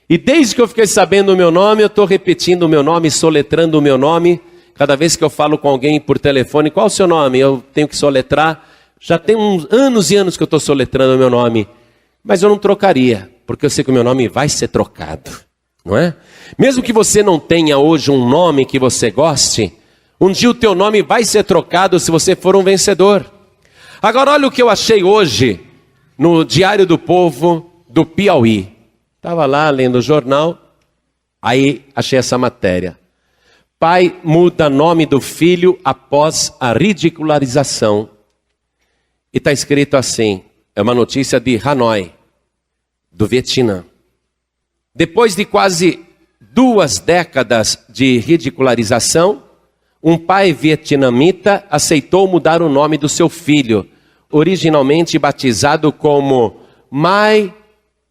E desde que eu fiquei sabendo o meu nome, eu estou repetindo o meu nome, soletrando o meu nome. Cada vez que eu falo com alguém por telefone, qual é o seu nome? Eu tenho que soletrar. Já tem uns anos e anos que eu estou soletrando o meu nome. Mas eu não trocaria, porque eu sei que o meu nome vai ser trocado. Não é? Mesmo que você não tenha hoje um nome que você goste, um dia o teu nome vai ser trocado se você for um vencedor. Agora olha o que eu achei hoje no Diário do Povo do Piauí. Estava lá lendo o jornal, aí achei essa matéria. Pai muda nome do filho após a ridicularização. E está escrito assim, é uma notícia de Hanoi, do Vietnã. Depois de quase 2 décadas de ridicularização, um pai vietnamita aceitou mudar o nome do seu filho, originalmente batizado como Mai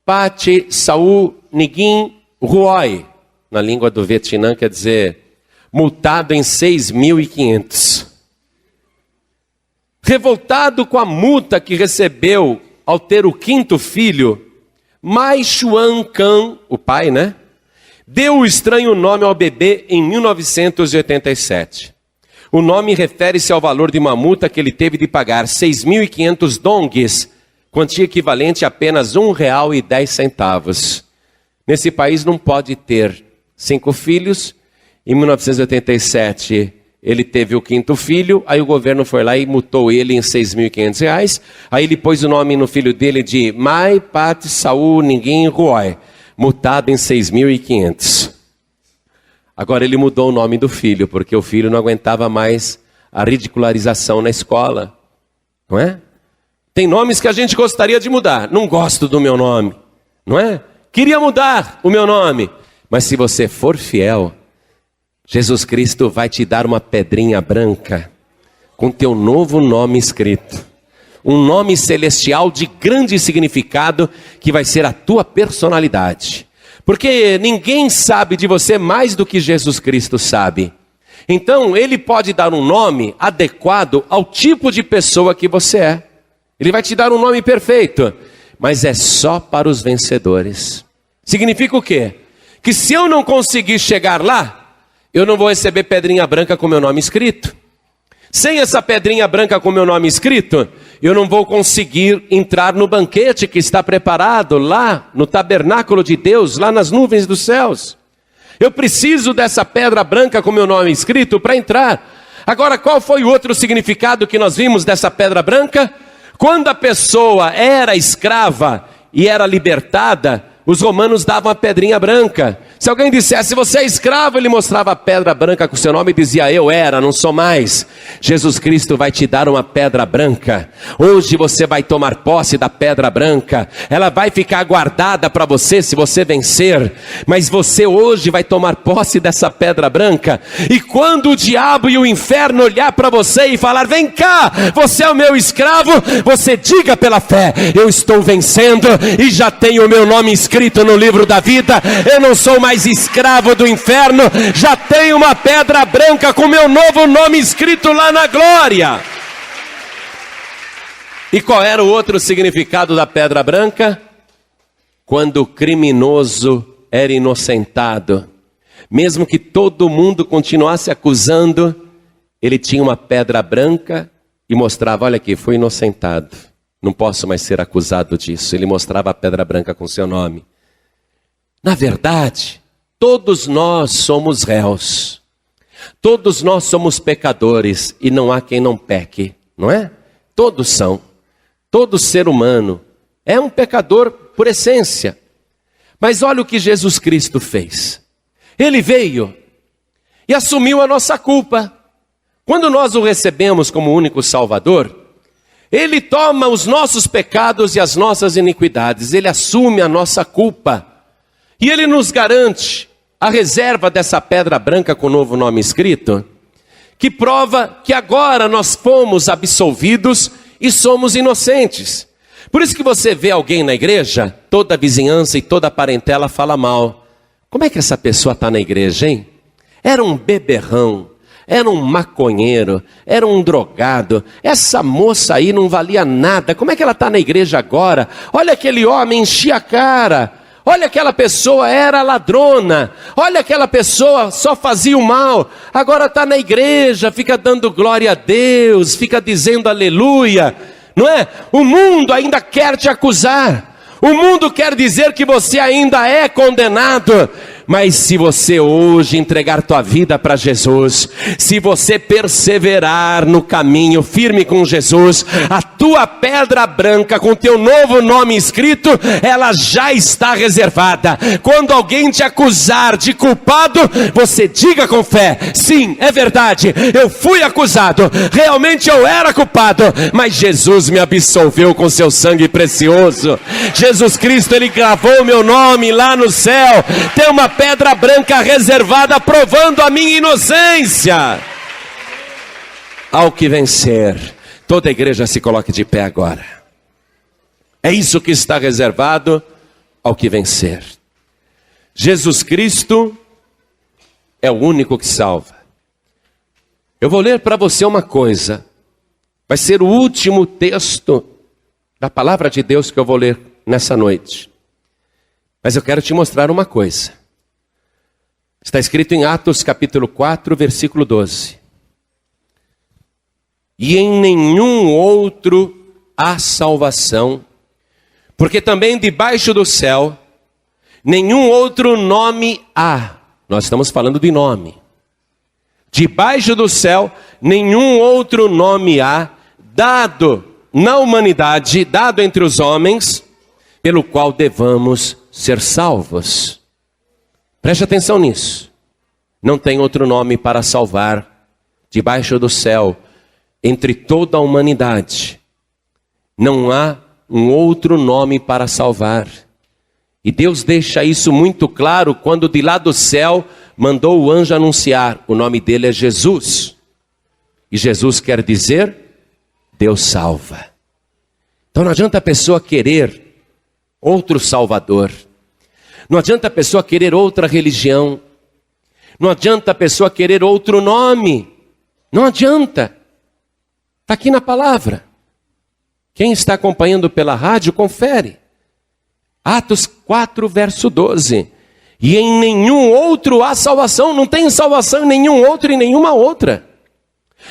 Pat Sau Nguyen Ruoi, na língua do Vietnã quer dizer, multado em 6.500. Revoltado com a multa que recebeu ao ter o 5º filho, Mai Xuan Can, o pai, né? Deu o estranho nome ao bebê em 1987. O nome refere-se ao valor de uma multa que ele teve de pagar 6.500 dongs, quantia equivalente a apenas R$1,10. Nesse país não pode ter 5 filhos. Em 1987 ele teve o 5º filho, aí o governo foi lá e multou ele em R$6.500. Aí ele pôs o nome no filho dele de Mai Pat Sau Nguyen Ruoi, multado em 6.500. Agora ele mudou o nome do filho, porque o filho não aguentava mais a ridicularização na escola. Não é? Tem nomes que a gente gostaria de mudar. Não gosto do meu nome, não é? Queria mudar o meu nome, Mas se você for fiel, Jesus Cristo vai te dar uma pedrinha branca com teu novo nome escrito. Um nome celestial de grande significado que vai ser a tua personalidade. Porque ninguém sabe de você mais do que Jesus Cristo sabe. Então ele pode dar um nome adequado ao tipo de pessoa que você é. Ele vai te dar um nome perfeito, mas é só para os vencedores. Significa o quê? Que se eu não conseguir chegar lá, eu não vou receber pedrinha branca com meu nome escrito. Sem essa pedrinha branca com meu nome escrito, eu não vou conseguir entrar no banquete que está preparado lá no tabernáculo de Deus, lá nas nuvens dos céus. Eu preciso dessa pedra branca com meu nome escrito para entrar. Agora, qual foi o outro significado que nós vimos dessa pedra branca? Quando a pessoa era escrava e era libertada, os romanos davam a pedrinha branca. Se alguém dissesse, você é escravo, ele mostrava a pedra branca com seu nome e dizia, eu era, não sou mais. Jesus Cristo vai te dar uma pedra branca. Hoje você vai tomar posse da pedra branca. Ela vai ficar guardada para você se você vencer. Mas você hoje vai tomar posse dessa pedra branca. E quando o diabo e o inferno olhar para você e falar, vem cá, você é o meu escravo, você diga pela fé, eu estou vencendo e já tenho o meu nome escrito no livro da vida. Eu não sou mais escravo do inferno, já tenho uma pedra branca com meu novo nome escrito lá na glória. E qual era o outro significado da pedra branca? Quando o criminoso era inocentado, mesmo que todo mundo continuasse acusando, ele tinha uma pedra branca e mostrava, olha aqui, fui inocentado, não posso mais ser acusado disso. Ele mostrava a pedra branca com seu nome. Na verdade, todos nós somos réus, todos nós somos pecadores e não há quem não peque, não é? Todos são, todo ser humano é um pecador por essência. Mas olha o que Jesus Cristo fez. Ele veio e assumiu a nossa culpa. Quando nós o recebemos como único Salvador, Ele toma os nossos pecados e as nossas iniquidades, Ele assume a nossa culpa. E Ele nos garante a reserva dessa pedra branca com o novo nome escrito, que prova que agora nós fomos absolvidos e somos inocentes. Por isso que você vê alguém na igreja, toda a vizinhança e toda a parentela fala mal. Como é que essa pessoa está na igreja, hein? Era um beberrão, era um maconheiro, era um drogado. Essa moça aí não valia nada. Como é que ela está na igreja agora? Olha aquele homem, enchia a cara. Olha, aquela pessoa era ladrona. Olha, aquela pessoa só fazia o mal. Agora está na igreja, fica dando glória a Deus, fica dizendo aleluia. Não é? O mundo ainda quer te acusar. O mundo quer dizer que você ainda é condenado. Mas se você hoje entregar tua vida para Jesus, se você perseverar no caminho firme com Jesus, a tua pedra branca com teu novo nome escrito, ela já está reservada. Quando alguém te acusar de culpado, você diga com fé, sim, é verdade, eu fui acusado, realmente eu era culpado, mas Jesus me absolveu com seu sangue precioso. Jesus Cristo, Ele gravou meu nome lá no céu. Tem uma pedra branca reservada provando a minha inocência. Ao que vencer, toda a igreja se coloque de pé agora. É isso que está reservado ao que vencer. Jesus Cristo é o único que salva. Eu vou ler para você uma coisa. Vai ser o último texto da palavra de Deus que eu vou ler nessa noite. Mas eu quero te mostrar uma coisa. Está escrito em Atos capítulo 4, versículo 12. E em nenhum outro há salvação, porque também debaixo do céu nenhum outro nome há. Nós estamos falando de nome. Debaixo do céu nenhum outro nome há, dado na humanidade, dado entre os homens, pelo qual devamos ser salvos. Preste atenção nisso. Não tem outro nome para salvar debaixo do céu, entre toda a humanidade. Não há um outro nome para salvar. E Deus deixa isso muito claro quando de lá do céu mandou o anjo anunciar. O nome dele é Jesus. E Jesus quer dizer, Deus salva. Então não adianta a pessoa querer outro Salvador. Não adianta a pessoa querer outra religião. Não adianta a pessoa querer outro nome. Não adianta. Está aqui na palavra. Quem está acompanhando pela rádio, confere. Atos 4, verso 12. E em nenhum outro há salvação. Não tem salvação em nenhum outro e nenhuma outra.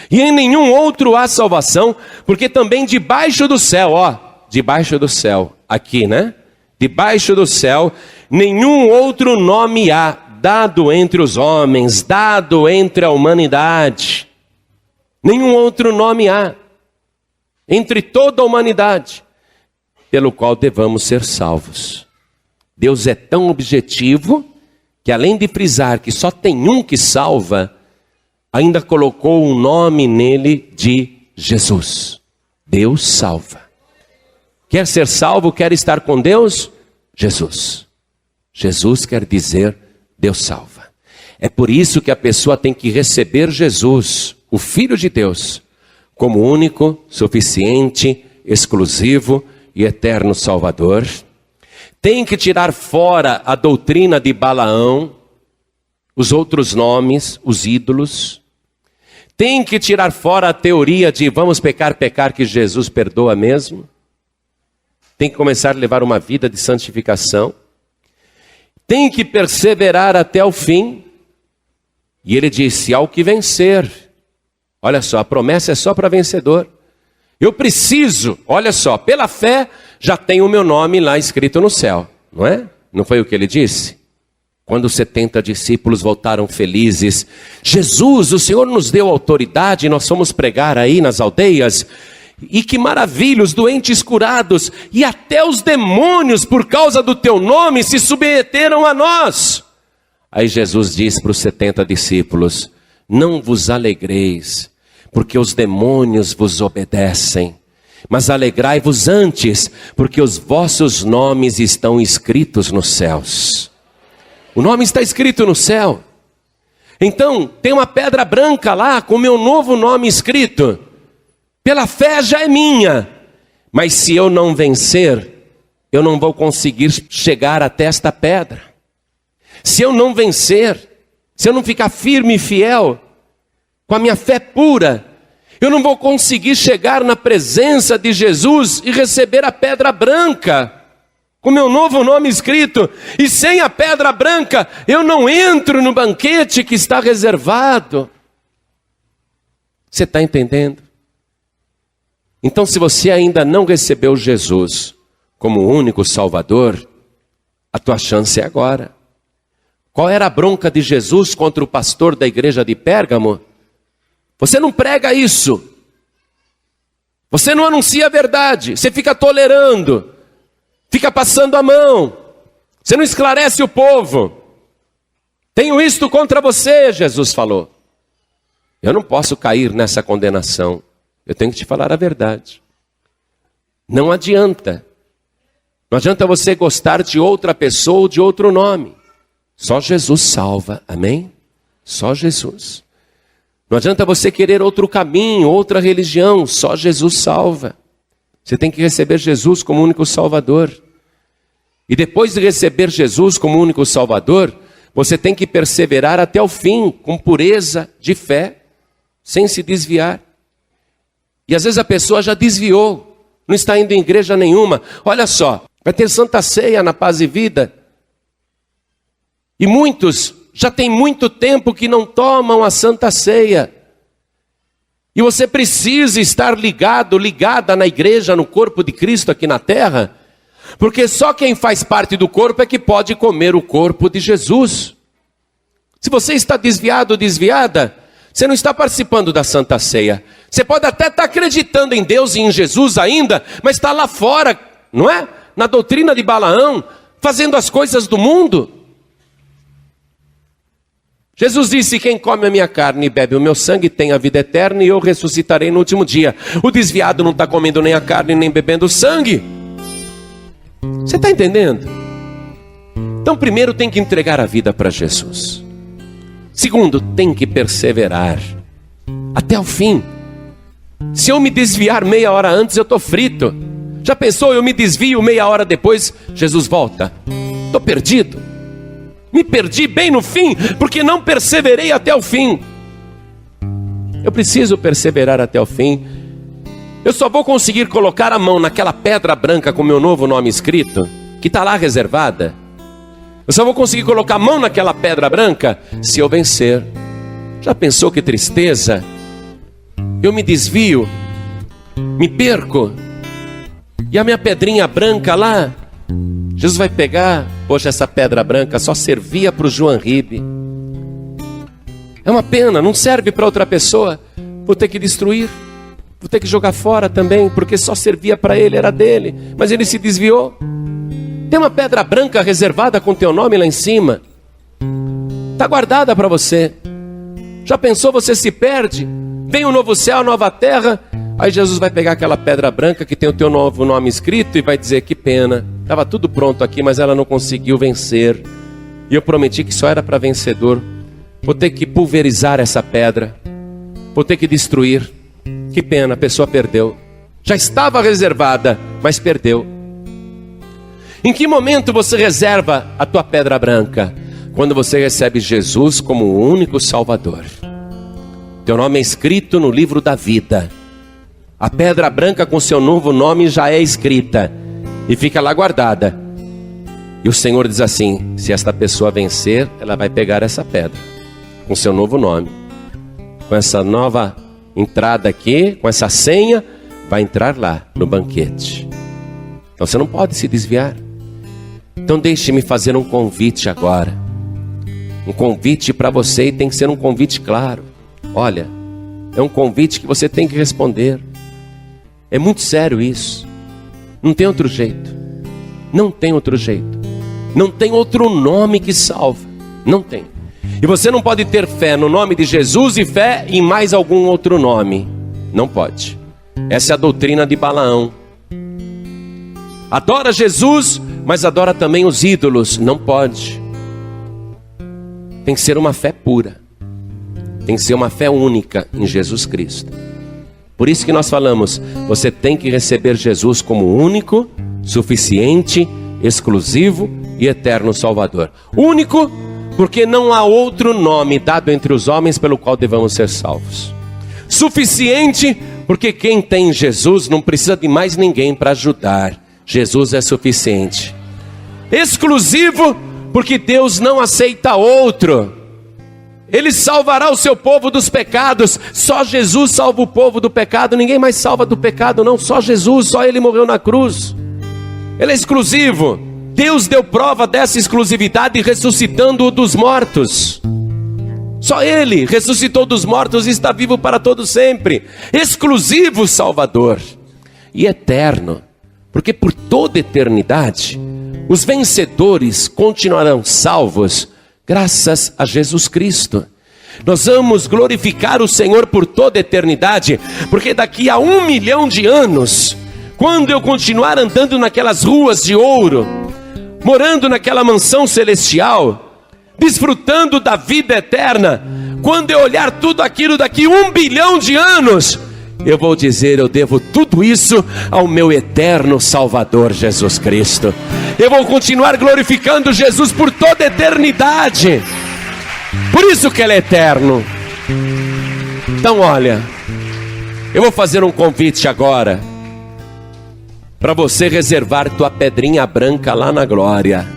E em nenhum outro há salvação, porque também debaixo do céu, debaixo do céu, aqui, né? Debaixo do céu, nenhum outro nome há, dado entre os homens, dado entre a humanidade. Nenhum outro nome há, entre toda a humanidade, pelo qual devamos ser salvos. Deus é tão objetivo, que além de frisar que só tem um que salva, ainda colocou um nome nele de Jesus. Deus salva. Quer ser salvo, quer estar com Deus? Jesus. Jesus quer dizer, Deus salva. É por isso que a pessoa tem que receber Jesus, o Filho de Deus, como único, suficiente, exclusivo e eterno Salvador. Tem que tirar fora a doutrina de Balaão, os outros nomes, os ídolos. Tem que tirar fora a teoria de vamos pecar que Jesus perdoa mesmo. Tem que começar a levar uma vida de santificação. Tem que perseverar até o fim. E ele disse, ao que vencer. Olha só, a promessa é só para vencedor. Eu preciso, olha só, pela fé já tenho o meu nome lá escrito no céu, não é? Não foi o que ele disse? Quando os 70 discípulos voltaram felizes, Jesus, o Senhor nos deu autoridade, nós fomos pregar aí nas aldeias, e que maravilha, os doentes curados, e até os demônios por causa do teu nome se submeteram a nós. Aí Jesus disse para os 70 discípulos, não vos alegreis, porque os demônios vos obedecem, mas alegrai-vos antes, porque os vossos nomes estão escritos nos céus. O nome está escrito no céu. Então, tem uma pedra branca lá com o meu novo nome escrito. Pela fé já é minha. Mas se eu não vencer, eu não vou conseguir chegar até esta pedra. Se eu não vencer, se eu não ficar firme e fiel, com a minha fé pura, eu não vou conseguir chegar na presença de Jesus e receber a pedra branca, com meu novo nome escrito. E sem a pedra branca, eu não entro no banquete que está reservado. Você está entendendo? Então, se você ainda não recebeu Jesus como o único Salvador, a tua chance é agora. Qual era a bronca de Jesus contra o pastor da igreja de Pérgamo? Você não prega isso. Você não anuncia a verdade. Você fica tolerando. Fica passando a mão. Você não esclarece o povo. Tenho isto contra você, Jesus falou. Eu não posso cair nessa condenação. Eu tenho que te falar a verdade. Não adianta. Não adianta você gostar de outra pessoa ou de outro nome. Só Jesus salva, amém? Só Jesus. Não adianta você querer outro caminho, outra religião, só Jesus salva. Você tem que receber Jesus como único Salvador. E depois de receber Jesus como único Salvador, você tem que perseverar até o fim, com pureza de fé, sem se desviar. E às vezes a pessoa já desviou, não está indo em igreja nenhuma. Olha só, vai ter Santa Ceia na Paz e Vida. E muitos já tem muito tempo que não tomam a Santa Ceia. E você precisa estar ligada na igreja, no corpo de Cristo aqui na terra, porque só quem faz parte do corpo é que pode comer o corpo de Jesus. Se você está desviado ou desviada, você não está participando da Santa Ceia. Você pode até estar acreditando em Deus e em Jesus ainda, mas está lá fora, não é? Na doutrina de Balaão, fazendo as coisas do mundo. Jesus disse, quem come a minha carne e bebe o meu sangue tem a vida eterna e eu ressuscitarei no último dia. O desviado não está comendo nem a carne nem bebendo o sangue. Você está entendendo? Então, primeiro tem que entregar a vida para Jesus. Segundo, tem que perseverar até o fim. Se eu me desviar meia hora antes, eu estou frito. Já pensou, eu me desvio meia hora depois, Jesus volta. Estou perdido. Me perdi bem no fim, porque não perseverei até o fim. Eu preciso perseverar até o fim. Eu só vou conseguir colocar a mão naquela pedra branca com meu novo nome escrito, que está lá reservada. Eu só vou conseguir colocar a mão naquela pedra branca se eu vencer. Já pensou que tristeza? Eu me desvio, me perco, e a minha pedrinha branca lá, Jesus vai pegar. Poxa, essa pedra branca só servia para o João Ribe. É uma pena, não serve para outra pessoa. Vou ter que destruir, vou ter que jogar fora também, porque só servia para ele, era dele, mas ele se desviou. Tem uma pedra branca reservada com teu nome lá em cima, está guardada para você. Já pensou, você se perde, vem um novo céu, nova terra, aí Jesus vai pegar aquela pedra branca que tem o teu novo nome escrito e vai dizer: que pena, estava tudo pronto aqui, mas ela não conseguiu vencer, e eu prometi que só era para vencedor. Vou ter que pulverizar essa pedra, vou ter que destruir. Que pena, a pessoa perdeu. Já estava reservada, mas perdeu. Em que momento você reserva a tua pedra branca? Quando você recebe Jesus como o único Salvador. Teu nome é escrito no livro da vida. A pedra branca com seu novo nome já é escrita e fica lá guardada. E o Senhor diz assim: se esta pessoa vencer, ela vai pegar essa pedra com seu novo nome, com essa nova entrada aqui, com essa senha, vai entrar lá no banquete. Então você não pode se desviar. Então deixe-me fazer um convite agora. Um convite para você, e tem que ser um convite claro. Olha, é um convite que você tem que responder. É muito sério isso. Não tem outro jeito. Não tem outro jeito. Não tem outro nome que salva. Não tem. E você não pode ter fé no nome de Jesus e fé em mais algum outro nome. Não pode. Essa é a doutrina de Balaão. Adora Jesus, mas adora também os ídolos. Não pode. Tem que ser uma fé pura. Tem que ser uma fé única em Jesus Cristo. Por isso que nós falamos, você tem que receber Jesus como único, suficiente, exclusivo e eterno Salvador. Único, porque não há outro nome dado entre os homens pelo qual devamos ser salvos. Suficiente, porque quem tem Jesus não precisa de mais ninguém para ajudar. Jesus é suficiente. Exclusivo, porque Deus não aceita outro. Ele salvará o seu povo dos pecados. Só Jesus salva o povo do pecado. Ninguém mais salva do pecado, não. Só Jesus, só Ele morreu na cruz. Ele é exclusivo. Deus deu prova dessa exclusividade ressuscitando-o dos mortos. Só Ele ressuscitou dos mortos e está vivo para todo sempre. Exclusivo Salvador. E eterno. Porque por toda eternidade, os vencedores continuarão salvos graças a Jesus Cristo. Nós vamos glorificar o Senhor por toda a eternidade, porque daqui a 1 milhão de anos, quando eu continuar andando naquelas ruas de ouro, morando naquela mansão celestial, desfrutando da vida eterna, quando eu olhar tudo aquilo daqui 1 bilhão de anos, eu vou dizer: eu devo tudo isso ao meu eterno Salvador Jesus Cristo. Eu vou continuar glorificando Jesus por toda a eternidade. Por isso que Ele é eterno. Então olha, eu vou fazer um convite agora para você reservar tua pedrinha branca lá na glória.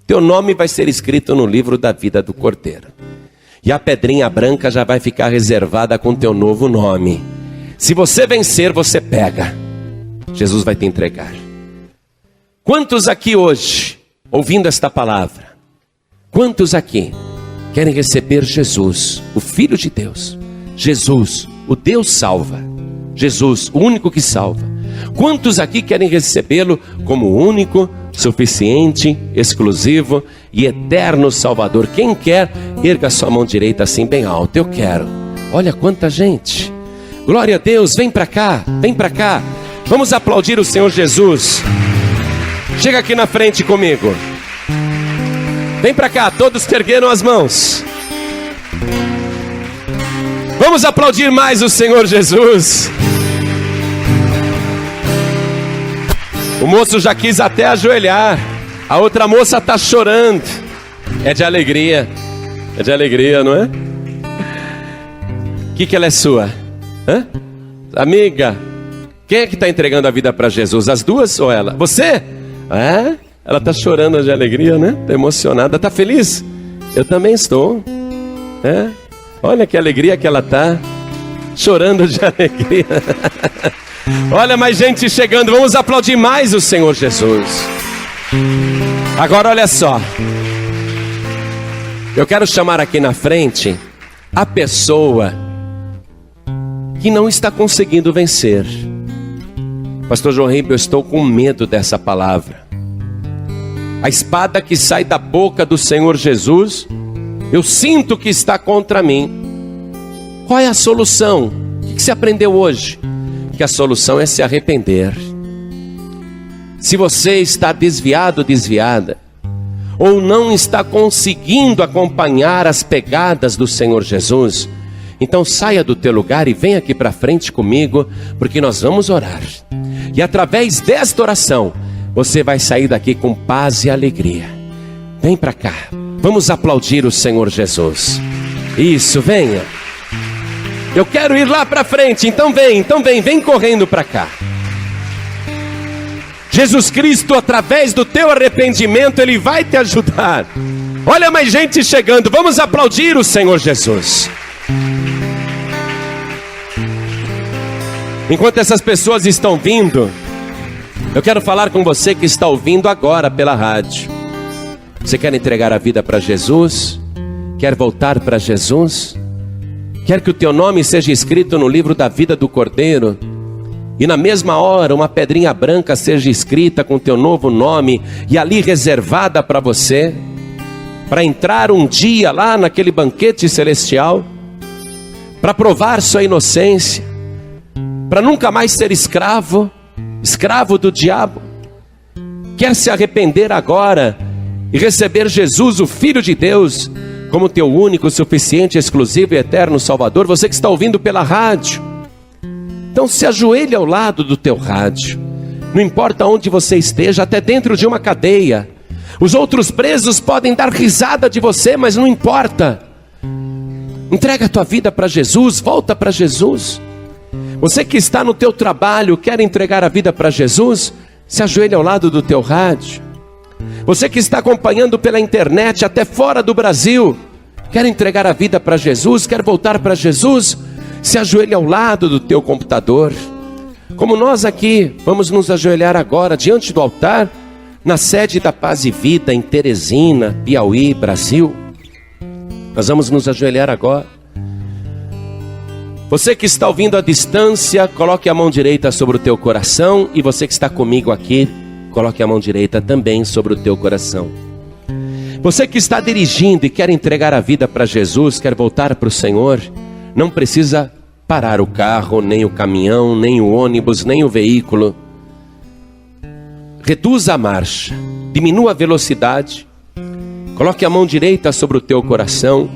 Teu nome vai ser escrito no livro da vida do Cordeiro. E a pedrinha branca já vai ficar reservada com teu novo nome. Se você vencer, você pega. Jesus vai te entregar. Quantos aqui hoje, ouvindo esta palavra, quantos aqui querem receber Jesus, o Filho de Deus? Jesus, o Deus salva. Jesus, o único que salva. Quantos aqui querem recebê-lo como único, suficiente, exclusivo e eterno Salvador? Quem quer, erga sua mão direita assim bem alto. Eu quero. Olha quanta gente. Glória a Deus, vem para cá, vem para cá. Vamos aplaudir o Senhor Jesus. Chega aqui na frente comigo. Vem para cá, todos que ergueram as mãos. Vamos aplaudir mais o Senhor Jesus. O moço já quis até ajoelhar. A outra moça está chorando. É de alegria. É de alegria, não é? O que ela é sua? Hã? Amiga. Quem é que está entregando a vida para Jesus? As duas ou ela? Você? É? Ela está chorando de alegria, né? Está emocionada. Está feliz? Eu também estou. É? Olha que alegria que ela está. Chorando de alegria. Olha mais gente chegando. Vamos aplaudir mais o Senhor Jesus. Agora olha só. Eu quero chamar aqui na frente a pessoa que não está conseguindo vencer. Pastor João Ribeiro, eu estou com medo dessa palavra. A espada que sai da boca do Senhor Jesus, eu sinto que está contra mim. Qual é a solução? O que você aprendeu hoje? Que a solução é se arrepender. Se você está desviado, desviada, ou não está conseguindo acompanhar as pegadas do Senhor Jesus, então saia do teu lugar e venha aqui para frente comigo, porque nós vamos orar. E através desta oração, você vai sair daqui com paz e alegria. Vem para cá, vamos aplaudir o Senhor Jesus. Isso, venha. Eu quero ir lá para frente, então vem correndo para cá. Jesus Cristo, através do teu arrependimento, Ele vai te ajudar. Olha mais gente chegando, vamos aplaudir o Senhor Jesus. Enquanto essas pessoas estão vindo, eu quero falar com você que está ouvindo agora pela rádio. Você quer entregar a vida para Jesus? Quer voltar para Jesus? Quer que o teu nome seja escrito no livro da vida do Cordeiro? E na mesma hora uma pedrinha branca seja escrita com o teu novo nome e ali reservada para você, para entrar um dia lá naquele banquete celestial, para provar sua inocência, para nunca mais ser escravo do diabo? Quer se arrepender agora e receber Jesus, o Filho de Deus, como teu único, suficiente, exclusivo e eterno Salvador? Você que está ouvindo pela rádio, então se ajoelhe ao lado do teu rádio. Não importa onde você esteja, até dentro de uma cadeia. Os outros presos podem dar risada de você, mas não importa. Entrega a tua vida para Jesus, volta para Jesus. Você que está no teu trabalho, quer entregar a vida para Jesus? Se ajoelhe ao lado do teu rádio. Você que está acompanhando pela internet, até fora do Brasil, quer entregar a vida para Jesus, quer voltar para Jesus? Se ajoelhe ao lado do teu computador. Como nós aqui, vamos nos ajoelhar agora diante do altar, na sede da Paz e Vida, em Teresina, Piauí, Brasil. Nós vamos nos ajoelhar agora. Você que está ouvindo à distância, coloque a mão direita sobre o teu coração. E você que está comigo aqui, coloque a mão direita também sobre o teu coração. Você que está dirigindo e quer entregar a vida para Jesus, quer voltar para o Senhor, não precisa parar o carro, nem o caminhão, nem o ônibus, nem o veículo. Reduza a marcha, diminua a velocidade, coloque a mão direita sobre o teu coração.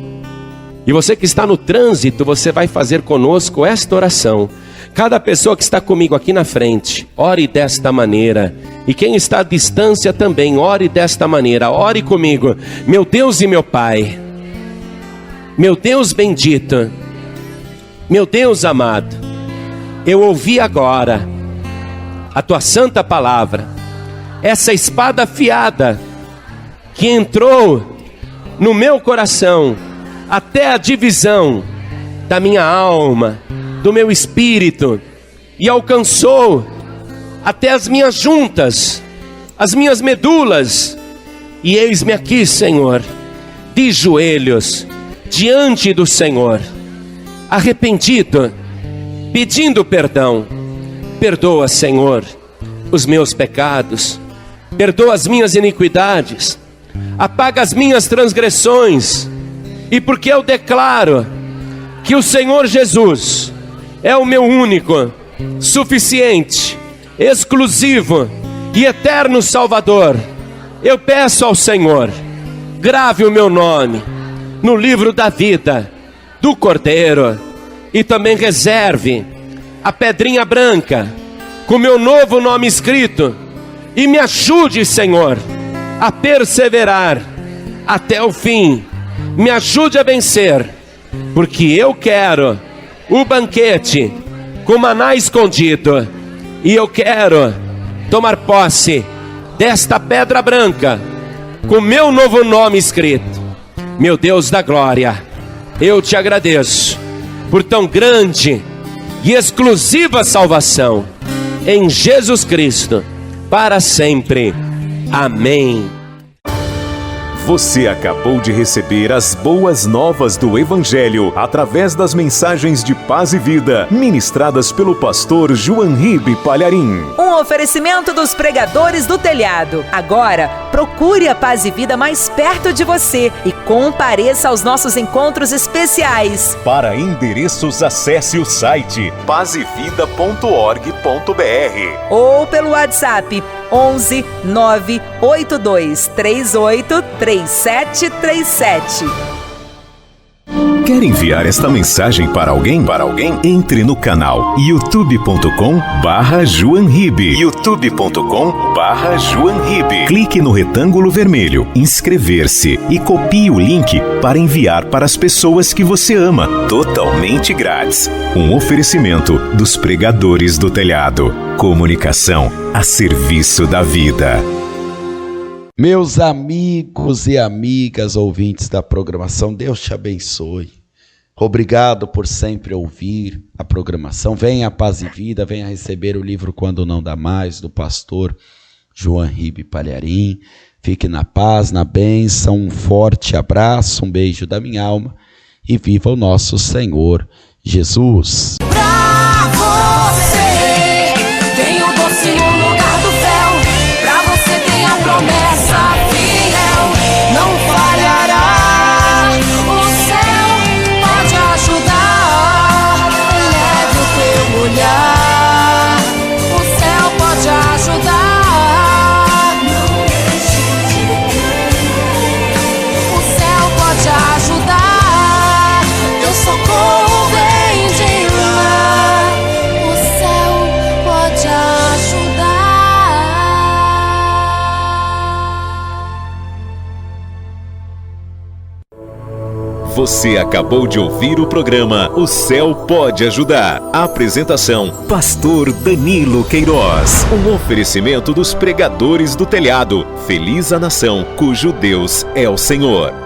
E você que está no trânsito, você vai fazer conosco esta oração. Cada pessoa que está comigo aqui na frente, ore desta maneira. E quem está à distância também, ore desta maneira. Ore comigo. Meu Deus e meu Pai, meu Deus bendito, meu Deus amado, eu ouvi agora a tua santa palavra, essa espada afiada que entrou no meu coração até a divisão da minha alma, do meu espírito, e alcançou até as minhas juntas, as minhas medulas. E eis-me aqui, Senhor, de joelhos diante do Senhor, arrependido, pedindo perdão. Perdoa, Senhor, os meus pecados, perdoa as minhas iniquidades, apaga as minhas transgressões. E porque eu declaro que o Senhor Jesus é o meu único, suficiente, exclusivo e eterno Salvador, eu peço ao Senhor grave o meu nome no livro da vida do Cordeiro, e também reserve a pedrinha branca com meu novo nome escrito, e me ajude, Senhor, a perseverar até o fim. Me ajude a vencer, porque eu quero o banquete com maná escondido, e eu quero tomar posse desta pedra branca com meu novo nome escrito. Meu Deus da glória, eu te agradeço por tão grande e exclusiva salvação em Jesus Cristo, para sempre. Amém. Você acabou de receber as boas novas do Evangelho através das mensagens de paz e vida ministradas pelo pastor João Ribe Palharim. Um oferecimento dos pregadores do telhado. Agora, procure a Paz e Vida mais perto de você e compareça aos nossos encontros especiais. Para endereços, acesse o site pazevida.org.br ou pelo WhatsApp 11 982 38 3737. Quer enviar esta mensagem para alguém? Entre no canal youtube.com/JoãoRibe. youtube.com/JoãoRibe. Clique no retângulo vermelho, inscrever-se e copie o link para enviar para as pessoas que você ama, totalmente grátis. Um oferecimento dos pregadores do telhado. Comunicação a serviço da vida. Meus amigos e amigas ouvintes da programação, Deus te abençoe. Obrigado por sempre ouvir a programação. Venha a Paz e Vida, venha receber o livro Quando Não Dá Mais, do pastor João Ribe Palharim. Fique na paz, na bênção, um forte abraço, um beijo da minha alma e viva o nosso Senhor Jesus. Pra você tem o doce no lugar do véu, pra você tem a promessa fiel, não falhará. O céu pode ajudar, leve o teu olhar. O céu pode ajudar, não deixe de crer. O céu pode ajudar, teu socorro vem de lá. O céu pode ajudar. Você acabou de ouvir o programa O Céu Pode Ajudar. Apresentação: Pastor Danilo Queiroz. Um oferecimento dos pregadores do telhado. Feliz a nação cujo Deus é o Senhor.